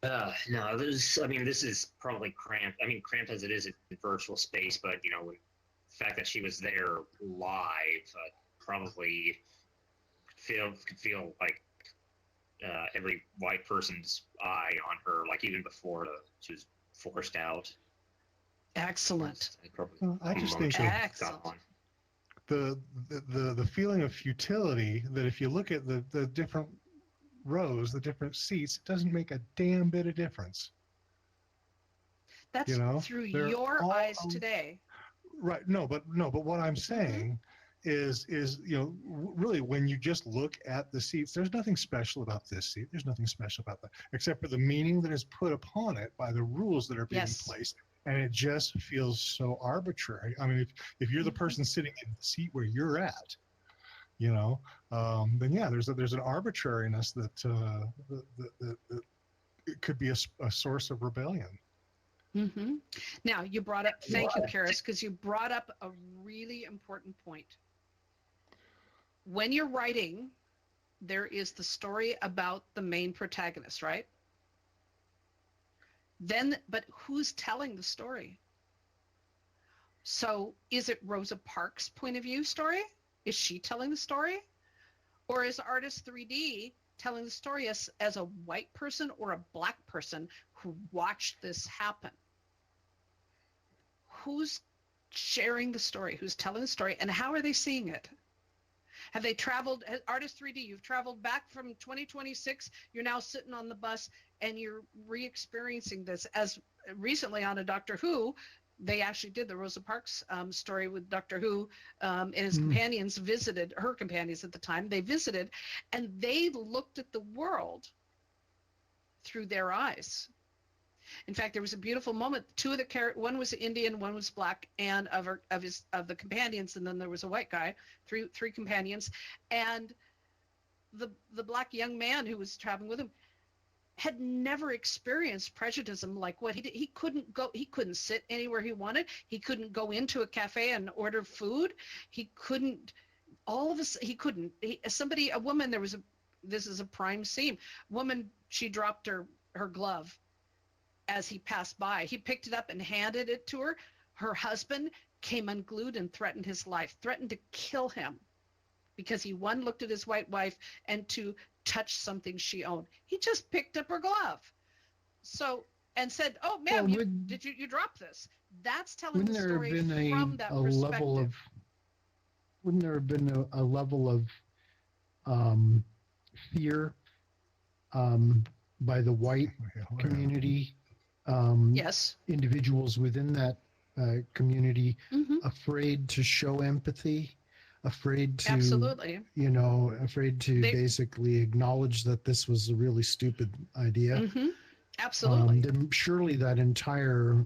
No, this is probably cramped. I mean, cramped as it is in virtual space, but, the fact that she was there live probably could feel like every white person's eye on her, like even before she was forced out. Excellent. I just think Excellent. the feeling of futility, that if you look at the different rows, the different seats, it doesn't make a damn bit of difference. That's through They're your all eyes today. Right. No, but what I'm saying is really, when you just look at the seats, there's nothing special about this seat. There's nothing special about that, except for the meaning that is put upon it by the rules that are being placed. And it just feels so arbitrary. I mean, if you're the person sitting in the seat where you're at, then yeah, there's an arbitrariness that it could be a source of rebellion. Mm-hmm. Now, you brought up, thank you, Karis, because you brought up a really important point. When you're writing, there is the story about the main protagonist, right? But who's telling the story? So is it Rosa Parks' point of view story? Is she telling the story? Or is Artist 3D telling the story as a white person or a black person who watched this happen? Who's sharing the story? Who's telling the story? And how are they seeing it? Have they traveled, Artist 3D, you've traveled back from 2026, you're now sitting on the bus and you're re-experiencing this. As recently on a Doctor Who, they actually did the Rosa Parks story with Doctor Who, and his companions visited, her companions at the time, they visited, and they looked at the world through their eyes. In fact, there was a beautiful moment. Two of the characters, one was Indian, one was black, and of the companions, and then there was a white guy. Three companions, and the black young man who was traveling with him had never experienced prejudice like what he did. He couldn't sit anywhere he wanted. He couldn't go into a cafe and order food. He couldn't. He couldn't. A woman. This is a prime scene. Woman, she dropped her glove. as he passed by. He picked it up and handed it to her. Her husband came unglued and threatened his life, threatened to kill him because he, one, looked at his white wife, and two, touched something she owned. He just picked up her glove. So, and said, "Oh, ma'am, Well, you drop this?" That's telling wouldn't the there have story been from that a perspective. level of wouldn't there have been a level of fear by the white community, Yes. individuals within that community, Mm-hmm. afraid to show empathy, afraid to, Absolutely. afraid to basically acknowledge that this was a really stupid idea. Mm-hmm. Absolutely. Then surely that entire,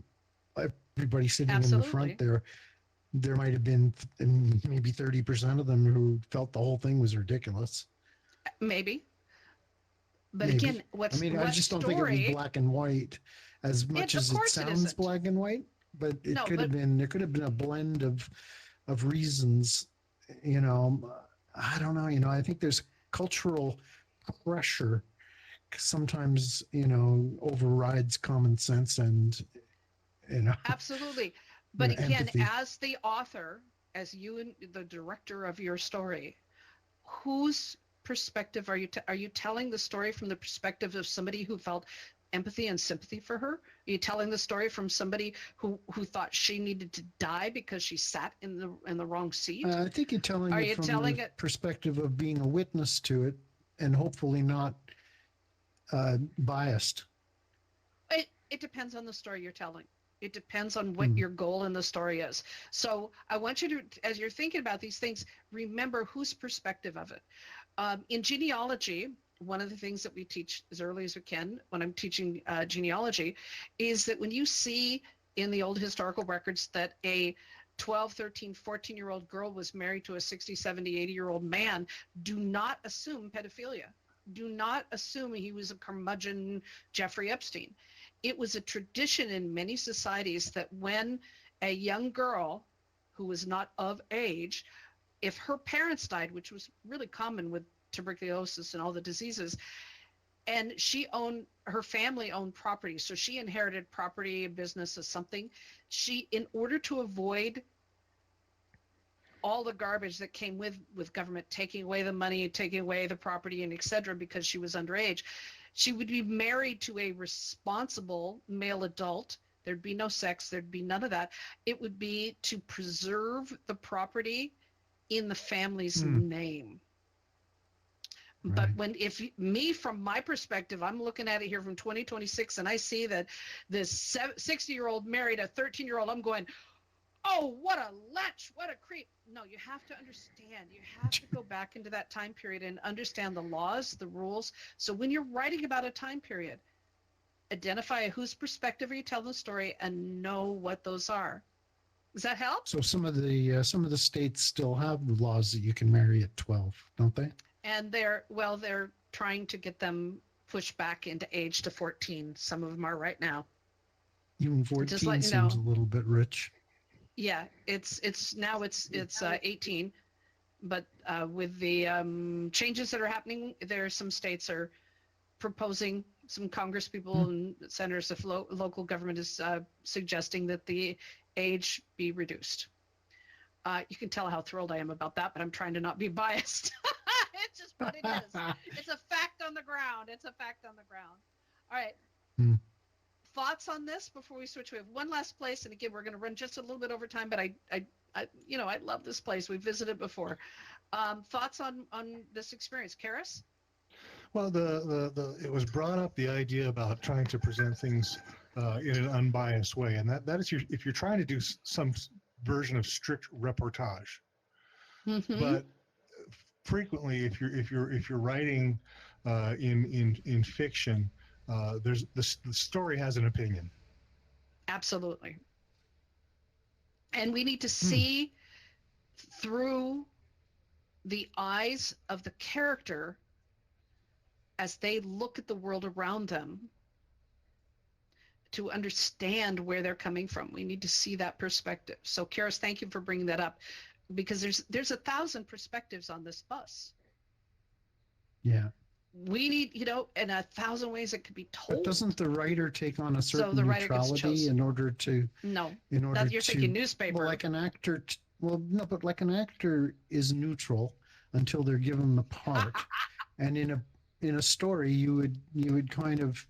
everybody sitting in the front there might have been maybe 30% of them who felt the whole thing was ridiculous. Maybe. But Maybe. again, I just don't think it was black and white as much as it sounds black and white, but it could have been, there could have been a blend of reasons, I don't know, I think there's cultural pressure sometimes, overrides common sense and, Absolutely. But again, empathy. as the author, as you and the director of your story, whose perspective are you telling the story from the perspective of somebody who felt empathy and sympathy for her? Are you telling the story from somebody who thought she needed to die because she sat in the wrong seat? I think you're telling it from the perspective of being a witness to it, and hopefully not biased. It depends on the story you're telling. It depends on what your goal in the story is. So I want you to, as you're thinking about these things, remember whose perspective of it. In genealogy, one of the things that we teach as early as we can when I'm teaching genealogy is that when you see in the old historical records that a 12, 13, 14-year-old girl was married to a 60, 70, 80-year-old man, do not assume pedophilia. Do not assume he was a curmudgeon Jeffrey Epstein. It was a tradition in many societies that when a young girl who was not of age, if her parents died, which was really common with tuberculosis and all the diseases, and her family owned property, so she inherited property, a business, or something, in order to avoid all the garbage that came with government taking away the money, taking away the property, and et cetera, because she was underage, she would be married to a responsible male adult. There'd be no sex. There'd be none of that. It would be to preserve the property in the family's name. But from my perspective, I'm looking at it here from 2026, and I see that this 60-year-old married a 13-year-old, I'm going, oh, what a lech, what a creep. No, you have to understand. You have to go back into that time period and understand the laws, the rules. So when you're writing about a time period, identify whose perspective are you telling the story and know what those are. Does that help? So some of the states still have laws that you can marry at 12, don't they? And they're trying to get them pushed back into age to 14. Some of them are right now. Even 14 seems a little bit rich. Yeah, it's 18, but with the changes that are happening, there are some states are proposing, some Congress people and senators of local government is suggesting that the age be reduced. You can tell how thrilled I am about that, but I'm trying to not be biased. It's just what it is. It's a fact on the ground. It's a fact on the ground. All right. Thoughts on this before we switch? We have one last place, and again, we're going to run just a little bit over time, but I love this place. We've visited before. Thoughts on this experience, Karis? Well, it was brought up, the idea about trying to present things in an unbiased way, and that is if you're trying to do some version of strict reportage. But frequently, if you're writing in fiction, there's the story has an opinion. Absolutely. And we need to see through the eyes of the character as they look at the world around them to understand where they're coming from. We need to see that perspective. So, Karis, thank you for bringing that up, because there's 1,000 perspectives on this bus. Yeah. we need, in 1,000 ways it could be told. But doesn't the writer take on a So certain the writer gets neutrality chosen. in order to No, you're to thinking newspaper. well, like an actor well, no, but like an actor is neutral until they're given the part. And in a story you would kind of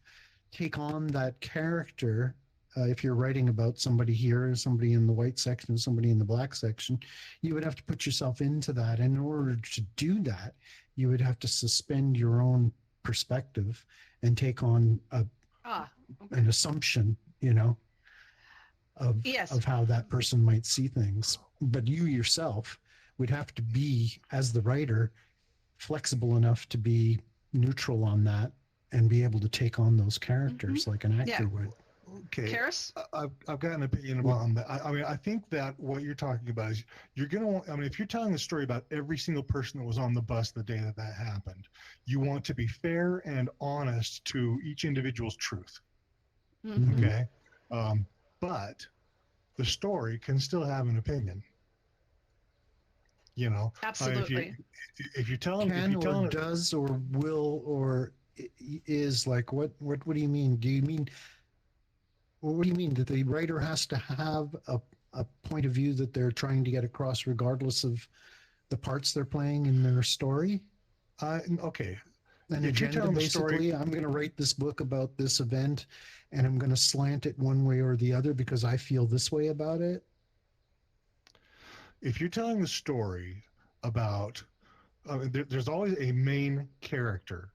take on that character. If you're writing about somebody here, somebody in the white section, somebody in the black section, you would have to put yourself into that. And in order to do that, you would have to suspend your own perspective and take on an assumption, Yes. of how that person might see things. But you yourself would have to be, as the writer, flexible enough to be neutral on that and be able to take on those characters like an actor would. Okay. Karis? I've got an opinion on that. I mean, I think that what you're talking about is you're going to want, I mean, if you're telling a story about every single person that was on the bus the day that happened, you want to be fair and honest to each individual's truth. Mm-hmm. Okay. But the story can still have an opinion. Absolutely. If you're telling, does or will or is, like, what do you mean? What do you mean that the writer has to have a point of view that they're trying to get across regardless of the parts they're playing in their story? Okay. An If you're agenda, telling the basically, story, I'm going to write this book about this event and I'm going to slant it one way or the other because I feel this way about it. if you're telling the story about, there's always a main character.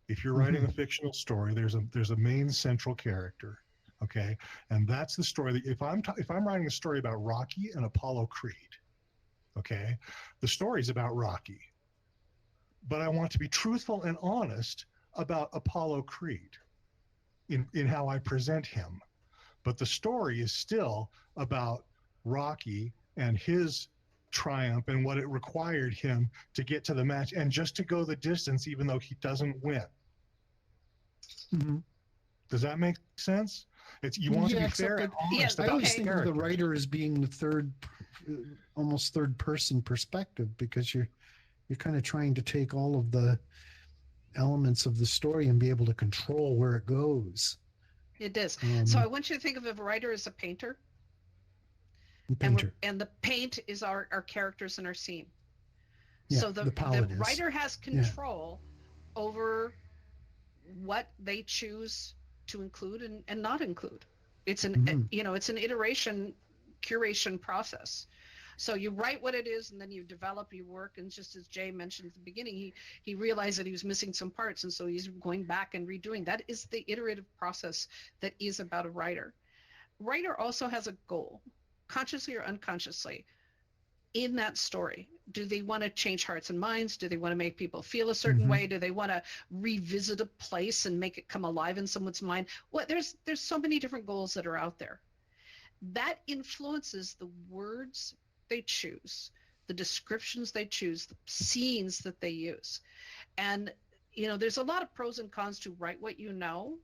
If you're writing a fictional story, there's a main central character. Okay, and that's the story that if I'm writing a story about Rocky and Apollo Creed, okay, the story's about Rocky, but I want to be truthful and honest about Apollo Creed in how I present him. But the story is still about Rocky and his triumph and what it required him to get to the match and just to go the distance even though he doesn't win. Mm-hmm. Does that make sense? You want to be fair and honest I about always the think character. of the writer as being the almost third person perspective, because you're kind of trying to take all of the elements of the story and be able to control where it goes. It is. So I want you to think of a writer as a painter. And the paint is our characters in our scene. Yeah, so the writer has control over what they choose to include and not include. It's an it's an iteration, curation process. So you write what it is, and then you develop your work. And just as Jay mentioned at the beginning, he realized that he was missing some parts, and so he's going back and redoing. That is the iterative process that is about a writer. Writer also has a goal, consciously or unconsciously, in that story. Do they want to change hearts and minds? Do they want to make people feel a certain way? Do they want to revisit a place and make it come alive in someone's mind? Well, there's so many different goals that are out there. That influences the words they choose, the descriptions they choose, the scenes that they use. And, there's a lot of pros and cons to write what you know,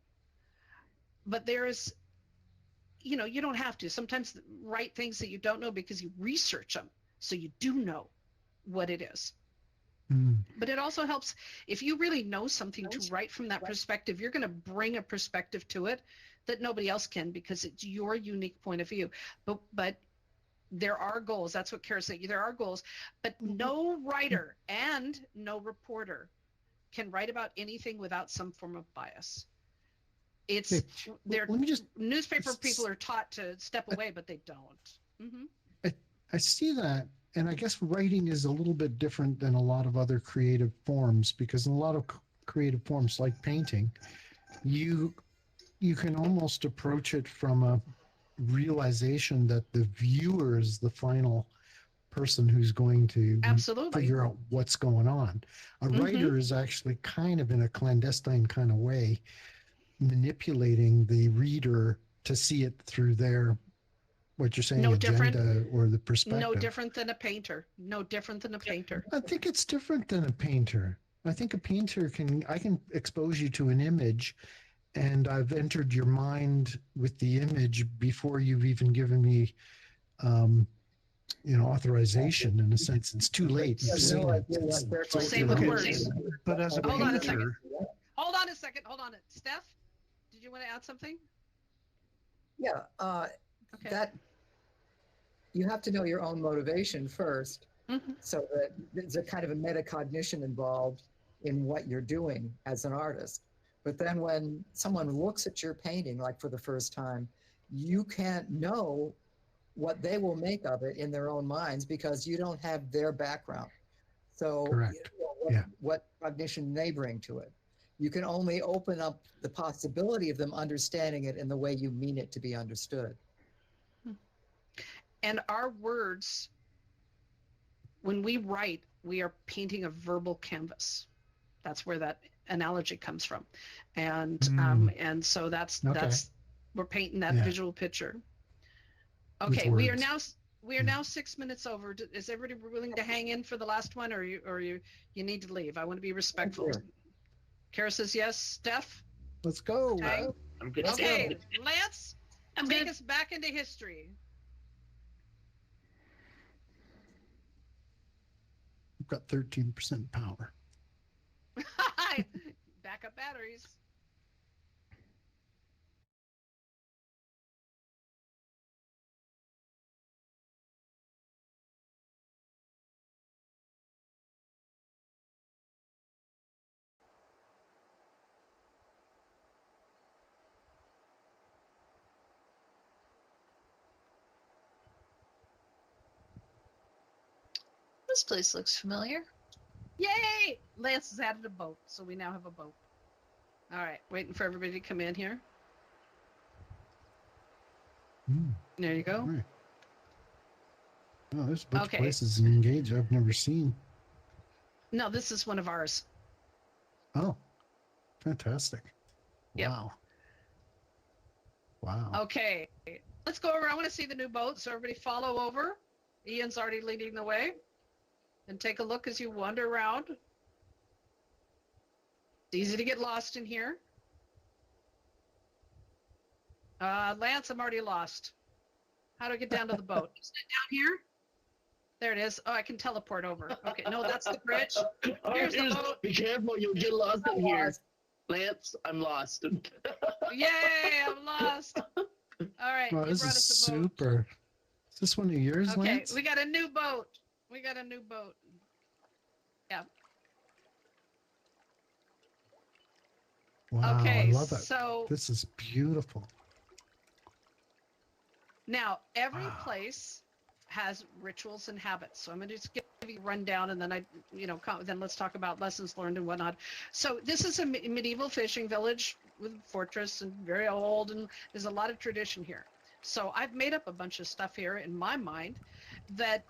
but there's, you don't have to. Sometimes write things that you don't know because you research them, so you do know what it is. But it also helps if you really know something to write from that perspective. You're going to bring a perspective to it that nobody else can, because it's your unique point of view. But there are goals. That's what Kara said. There are goals, but no writer and no reporter can write about anything without some form of bias. Newspaper people are taught to step away, but they don't. I see that. And I guess writing is a little bit different than a lot of other creative forms, because in a lot of creative forms like painting, you can almost approach it from a realization that the viewer is the final person who's going to figure out what's going on. A writer is actually kind of, in a clandestine kind of way, manipulating the reader to see it through their, what you're saying, agenda or the perspective. No different than a painter. I think it's different than a painter. I think a painter I can expose you to an image, and I've entered your mind with the image before you've even given me authorization in a sense. It's too late. You You've have seen no it. idea what they're So going same to with do. words. But as a Hold on a second. painter, Hold on a second. Hold on. Steph, did you want to add something? Yeah, Okay. that you have to know your own motivation first, Mhm. so that there's a kind of a metacognition involved in what you're doing as an artist. But then when someone looks at your painting, like for the first time, you can't know what they will make of it in their own minds because you don't have their background. So Correct. what cognition they bring to it. You can only open up the possibility of them understanding it in the way you mean it to be understood. And our words, when we write, we are painting a verbal canvas. That's where that analogy comes from. And so that's we're painting that visual picture. Okay, we are now 6 minutes over. Is everybody willing to hang in for the last one, or you need to leave? I want to be respectful. Sure. Kara says yes. Steph? Let's go. Tang? I'm good. Okay, Lance, I'm take good. us back into history. We've got 13% power. Backup batteries. This place looks familiar. Yay! Lance has added a boat, so we now have a boat. All right, waiting for everybody to come in here. There you go. All right. Oh, there's a bunch Okay. of places in Engage I've never seen. No, this is one of ours. Oh, fantastic. Yep. Wow. Wow. Okay, let's go around. I want to see the new boat, so everybody follow over. Ian's already leading the way. And take a look as you wander around. It's easy to get lost in here. Lance, I'm already lost. How do I get down to the boat? Is it down here? There it is. Oh, I can teleport over. Okay, no, that's the bridge. Here's the boat. Be careful, you'll get lost in here. Lance, I'm lost. Yay, I'm lost. All right, Wow, you this brought is us a boat. super. Is this one of yours, Okay, Lance? we got a new boat. We got a new boat. Yeah. Wow, Okay, I love it. so This is beautiful. now every Wow. place has rituals and habits. So I'm going to just give you a rundown, and then then let's talk about lessons learned and whatnot. So this is a medieval fishing village with a fortress and very old, and there's a lot of tradition here. So I've made up a bunch of stuff here in my mind that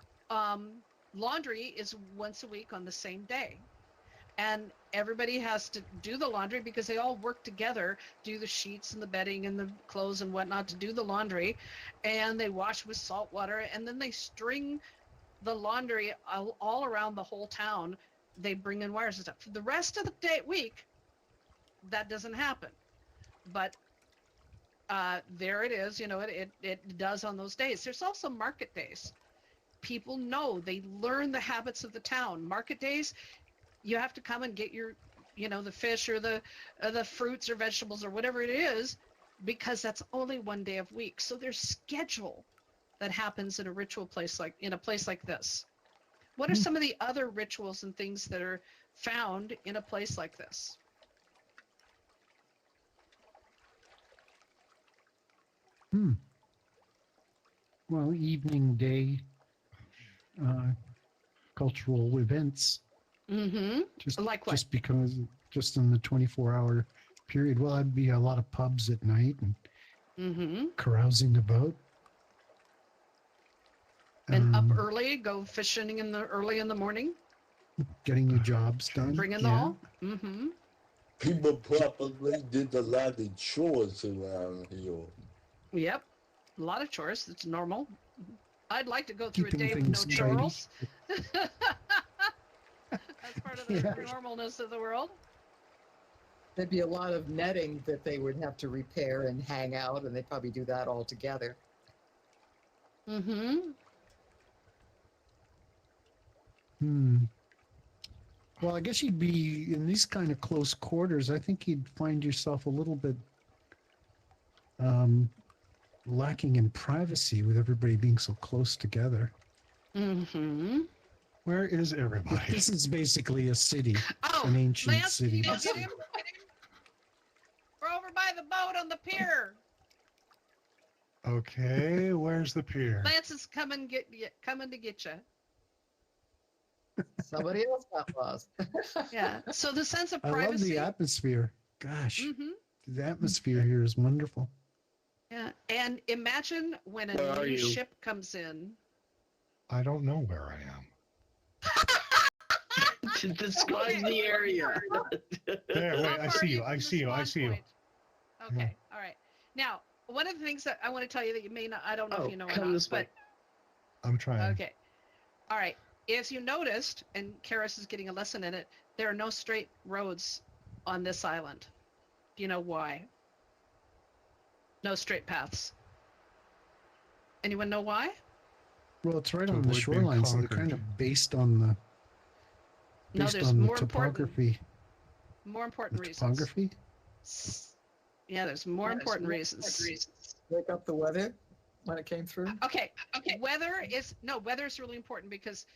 laundry is once a week on the same day. And everybody has to do the laundry because they all work together, do the sheets and the bedding and the clothes and whatnot to do the laundry. And they wash with salt water, and then they string the laundry all around the whole town. They bring in wires and stuff. For the rest of the week, that doesn't happen. But there it is, it does on those days. There's also market days. People know, they learn the habits of the town. Market days, you have to come and get your, the fish or the fruits or vegetables or whatever it is, because that's only one day of week. So there's schedule that happens in a ritual place in a place like this. What are some of the other rituals and things that are found in a place like this? Well, evening, day, cultural events. Mm-hmm. Like what? Just in the 24-hour period. Well, I'd be a lot of pubs at night and carousing about. And up early, go fishing early in the morning. Getting your jobs done. Bring in the all. Mm-hmm. People probably did a lot of chores around here. Yep. A lot of chores. That's normal. I'd like to go through Keeping a day with no things chores. That's part of the normalness of the world. There'd be a lot of netting that they would have to repair and hang out, and they'd probably do that all together. Mm-hmm. Well, I guess you'd be in these kind of close quarters. I think you'd find yourself a little bit lacking in privacy with everybody being so close together. Mm-hmm. Where is everybody? This is basically a city, Oh, an ancient Lance, can city. you go get him? We're over by the boat on the pier. Okay, where's the pier? Lance is coming to get you. Somebody else got lost. Yeah. So the sense of I love privacy. the atmosphere. Gosh, Mm-hmm. the atmosphere here is wonderful. Yeah. And imagine when a Where are new you? ship comes in. I don't know where I am. To describe Okay. the area. There, How wait, I far see are you. from I the see you. I spawn see you. point? Okay. All right. Now, one of the things that I want to tell you that you may not, I don't know Oh, if you know or come not, this way. I'm trying. okay. All right. If you noticed, and Karis is getting a lesson in it, there are no straight roads on this island. Do you know why? No straight paths. Anyone know why? Well, it's right To on the avoid being shoreline, so they're conquered. kind of based on the No, based there's on the more important topography. reasons. Topography? Yeah, there's more important reasons. Wake up the weather when it came through. Okay. Weather is really important because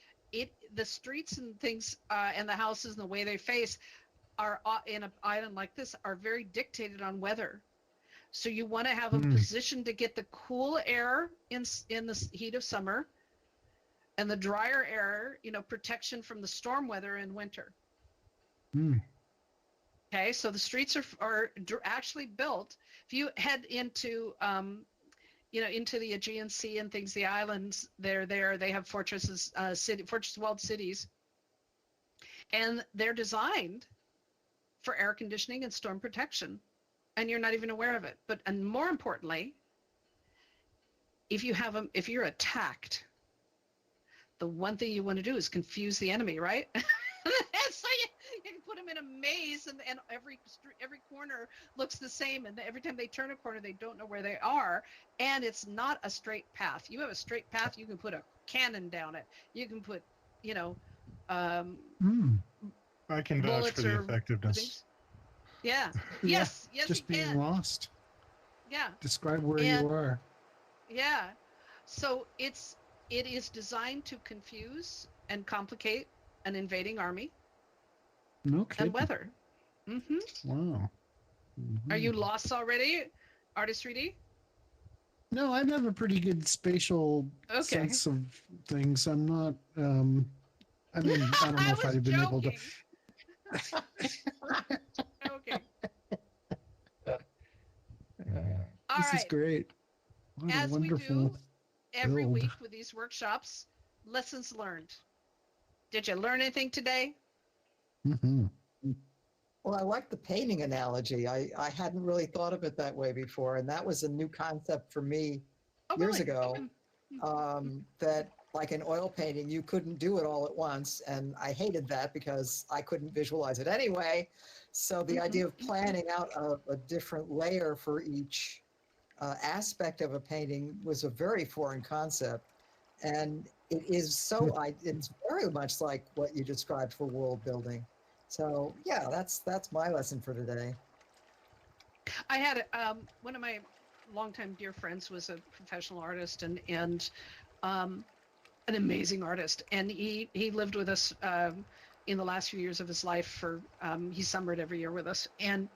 the streets and things and the houses and the way they face are in an island like this are very dictated on weather. So you want to have a position to get the cool air in the heat of summer, and the drier air, protection from the storm weather in winter. Okay, so the streets are actually built. If you head into into the Aegean Sea and things, the islands, they have fortresses, fortress walled cities, and they're designed for air conditioning and storm protection, and you're not even aware of it. And more importantly, if you're attacked, the one thing you want to do is confuse the enemy, right? So you can put them in a maze, and every corner looks the same, and every time they turn a corner, they don't know where they are, and it's not a straight path. You have a straight path, you can put a cannon down it. You can put, I can vouch bullets for the or effectiveness. things. Yeah. Yeah, Yes, just you being can. lost. Yeah. Describe where you are. Yeah. So it is designed to confuse and complicate an invading army No kidding. and weather. Mm-hmm. Wow. Are you lost already, Artist 3D? No, I have a pretty good spatial Okay. sense of things. I'm not. I mean, I don't know if I'd have been able to. Okay. All This is right. great. What a As we wonderful do every build. week with these workshops, lessons learned. Did you learn anything today? Mm-hmm. Well, I like the painting analogy. I hadn't really thought of it that way before, and that was a new concept for me years really? ago. That like an oil painting, you couldn't do it all at once, and I hated that because I couldn't visualize it anyway. So the idea of planning out a different layer for each aspect of a painting was a very foreign concept, and it is so. It's very much like what you described for world building. So yeah, that's my lesson for today. I had one of my longtime dear friends was a professional artist and an amazing artist, and he lived with us in the last few years of his life. He summered every year with us, and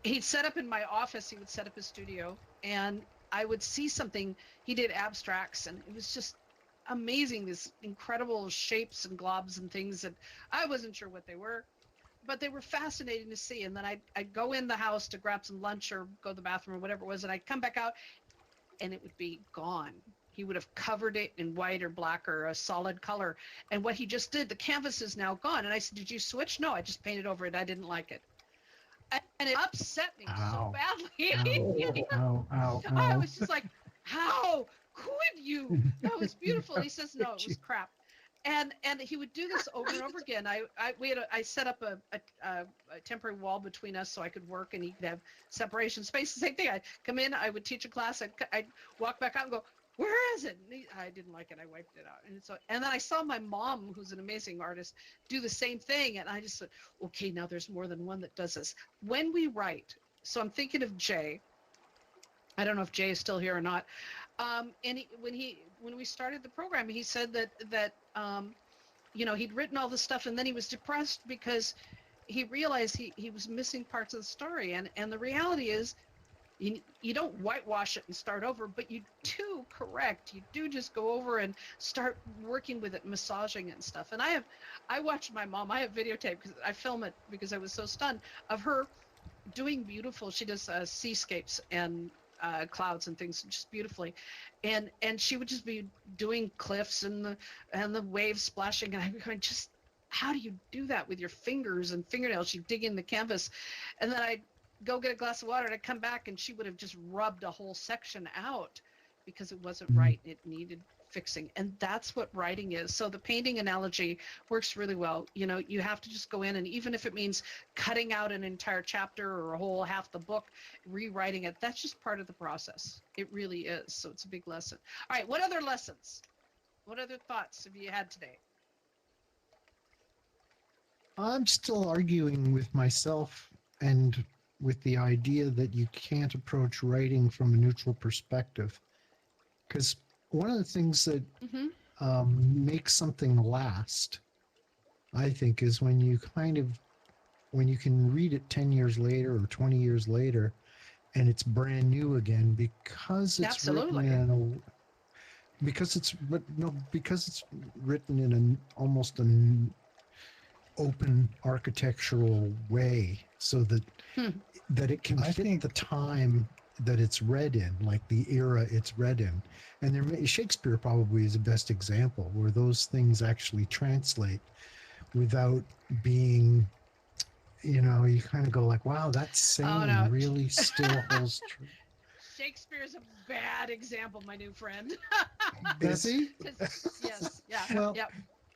he'd set up in my office. He would set up his studio, and I would see something. He did abstracts, and it was just amazing, these incredible shapes and globs and things that I wasn't sure what they were, but they were fascinating to see. And then I'd go in the house to grab some lunch or go to the bathroom or whatever it was, and I'd come back out and it would be gone. He would have covered it in white or black or a solid color, and what he just did, the canvas is now gone. And I said, did you switch? No, I just painted over it. I didn't like it. And it upset me so badly. Ow. I was just like, how could you? That was beautiful. And he says, no, it was crap. And he would do this over and over again. I set up a temporary wall between us so I could work and he could have separation space. The same thing. I'd come in, I would teach a class, I'd walk back out and go, where is it? And I didn't like it. I wiped it out. And then I saw my mom, who's an amazing artist, do the same thing. And I just said, okay, now there's more than one that does this. When we write, so I'm thinking of Jay. I don't know if Jay is still here or not. And when we started the program, he said that he'd written all this stuff, and then he was depressed because he realized he was missing parts of the story. And the reality is, you don't whitewash it and start over, but you do correct. You do just go over and start working with it, massaging it and stuff. And I watched my mom. I have videotape because I film it because I was so stunned of her doing beautiful. She does seascapes and clouds and things just beautifully, and she would just be doing cliffs and the waves splashing, and I'm going, just how do you do that with your fingers and fingernails? She'd dig in the canvas, and then I'd go get a glass of water, and I'd come back, and she would have just rubbed a whole section out because it wasn't right. It needed fixing. And that's what writing is. So the painting analogy works really well. You have to just go in, and even if it means cutting out an entire chapter or a whole half the book, rewriting it, that's just part of the process. It really is. So it's a big lesson. All right, what other lessons? What other thoughts have you had today? I'm still arguing with myself and with the idea that you can't approach writing from a neutral perspective. Because one of the things that makes something last, I think, is when you can read it 10 years later or 20 years later, and it's brand new again because it's written in almost an open architectural way, so that it can fit the time that it's read in, like the era it's read in. And Shakespeare probably is the best example where those things actually translate without being, you kind of go like, wow, that saying really still holds true. Shakespeare's a bad example, my new friend. Is he? Yes. Yeah. Well, yeah.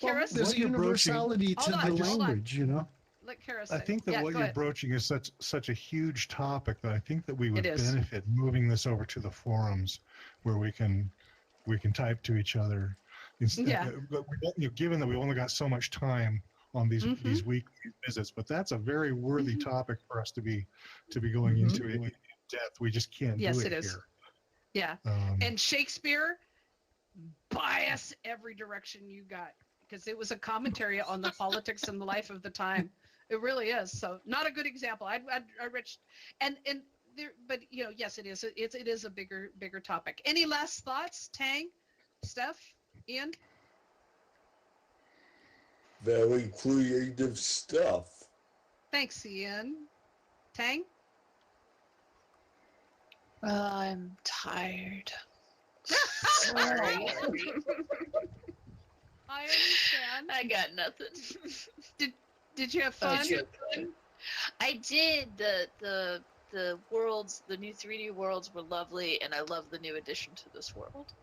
Well, Karis? there's a universality to the language, Let Karis I think that what you're broaching is such a huge topic that I think that we would benefit moving this over to the forums where we can type to each other. But given that we've only got so much time on these weekly visits, but that's a very worthy topic for us to be going into in depth. We just can't do it here. Yeah. And Shakespeare, bias every direction you got, because it was a commentary on the politics and the life of the time. It really is. So not a good example. I reached and there, but yes, it is. It is a bigger topic. Any last thoughts, Tang, Steph, Ian? Very creative stuff. Thanks, Ian. Tang? I'm tired. Sorry. I understand. I got nothing. Did you have fun? I did. The worlds, the new 3D worlds were lovely, and I love the new addition to this world.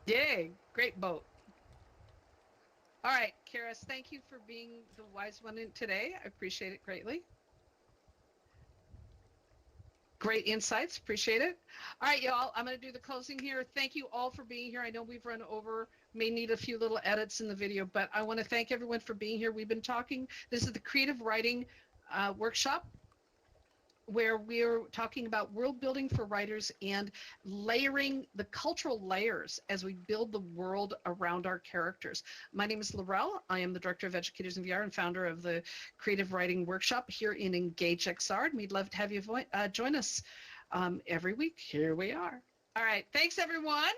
Yay! Great boat. All right, Karis, thank you for being the wise one today. I appreciate it greatly. Great insights. Appreciate it. All right, y'all. I'm going to do the closing here. Thank you all for being here. I know we've run over, may need a few little edits in the video, but I want to thank everyone for being here. We've been talking. This is the creative writing workshop, where we're talking about world building for writers and layering the cultural layers as we build the world around our characters. My name is Laurel. I am the Director of Educators in VR and founder of the Creative Writing Workshop here in Engage XR. And we'd love to have you join us every week. Here we are. All right. Thanks, everyone.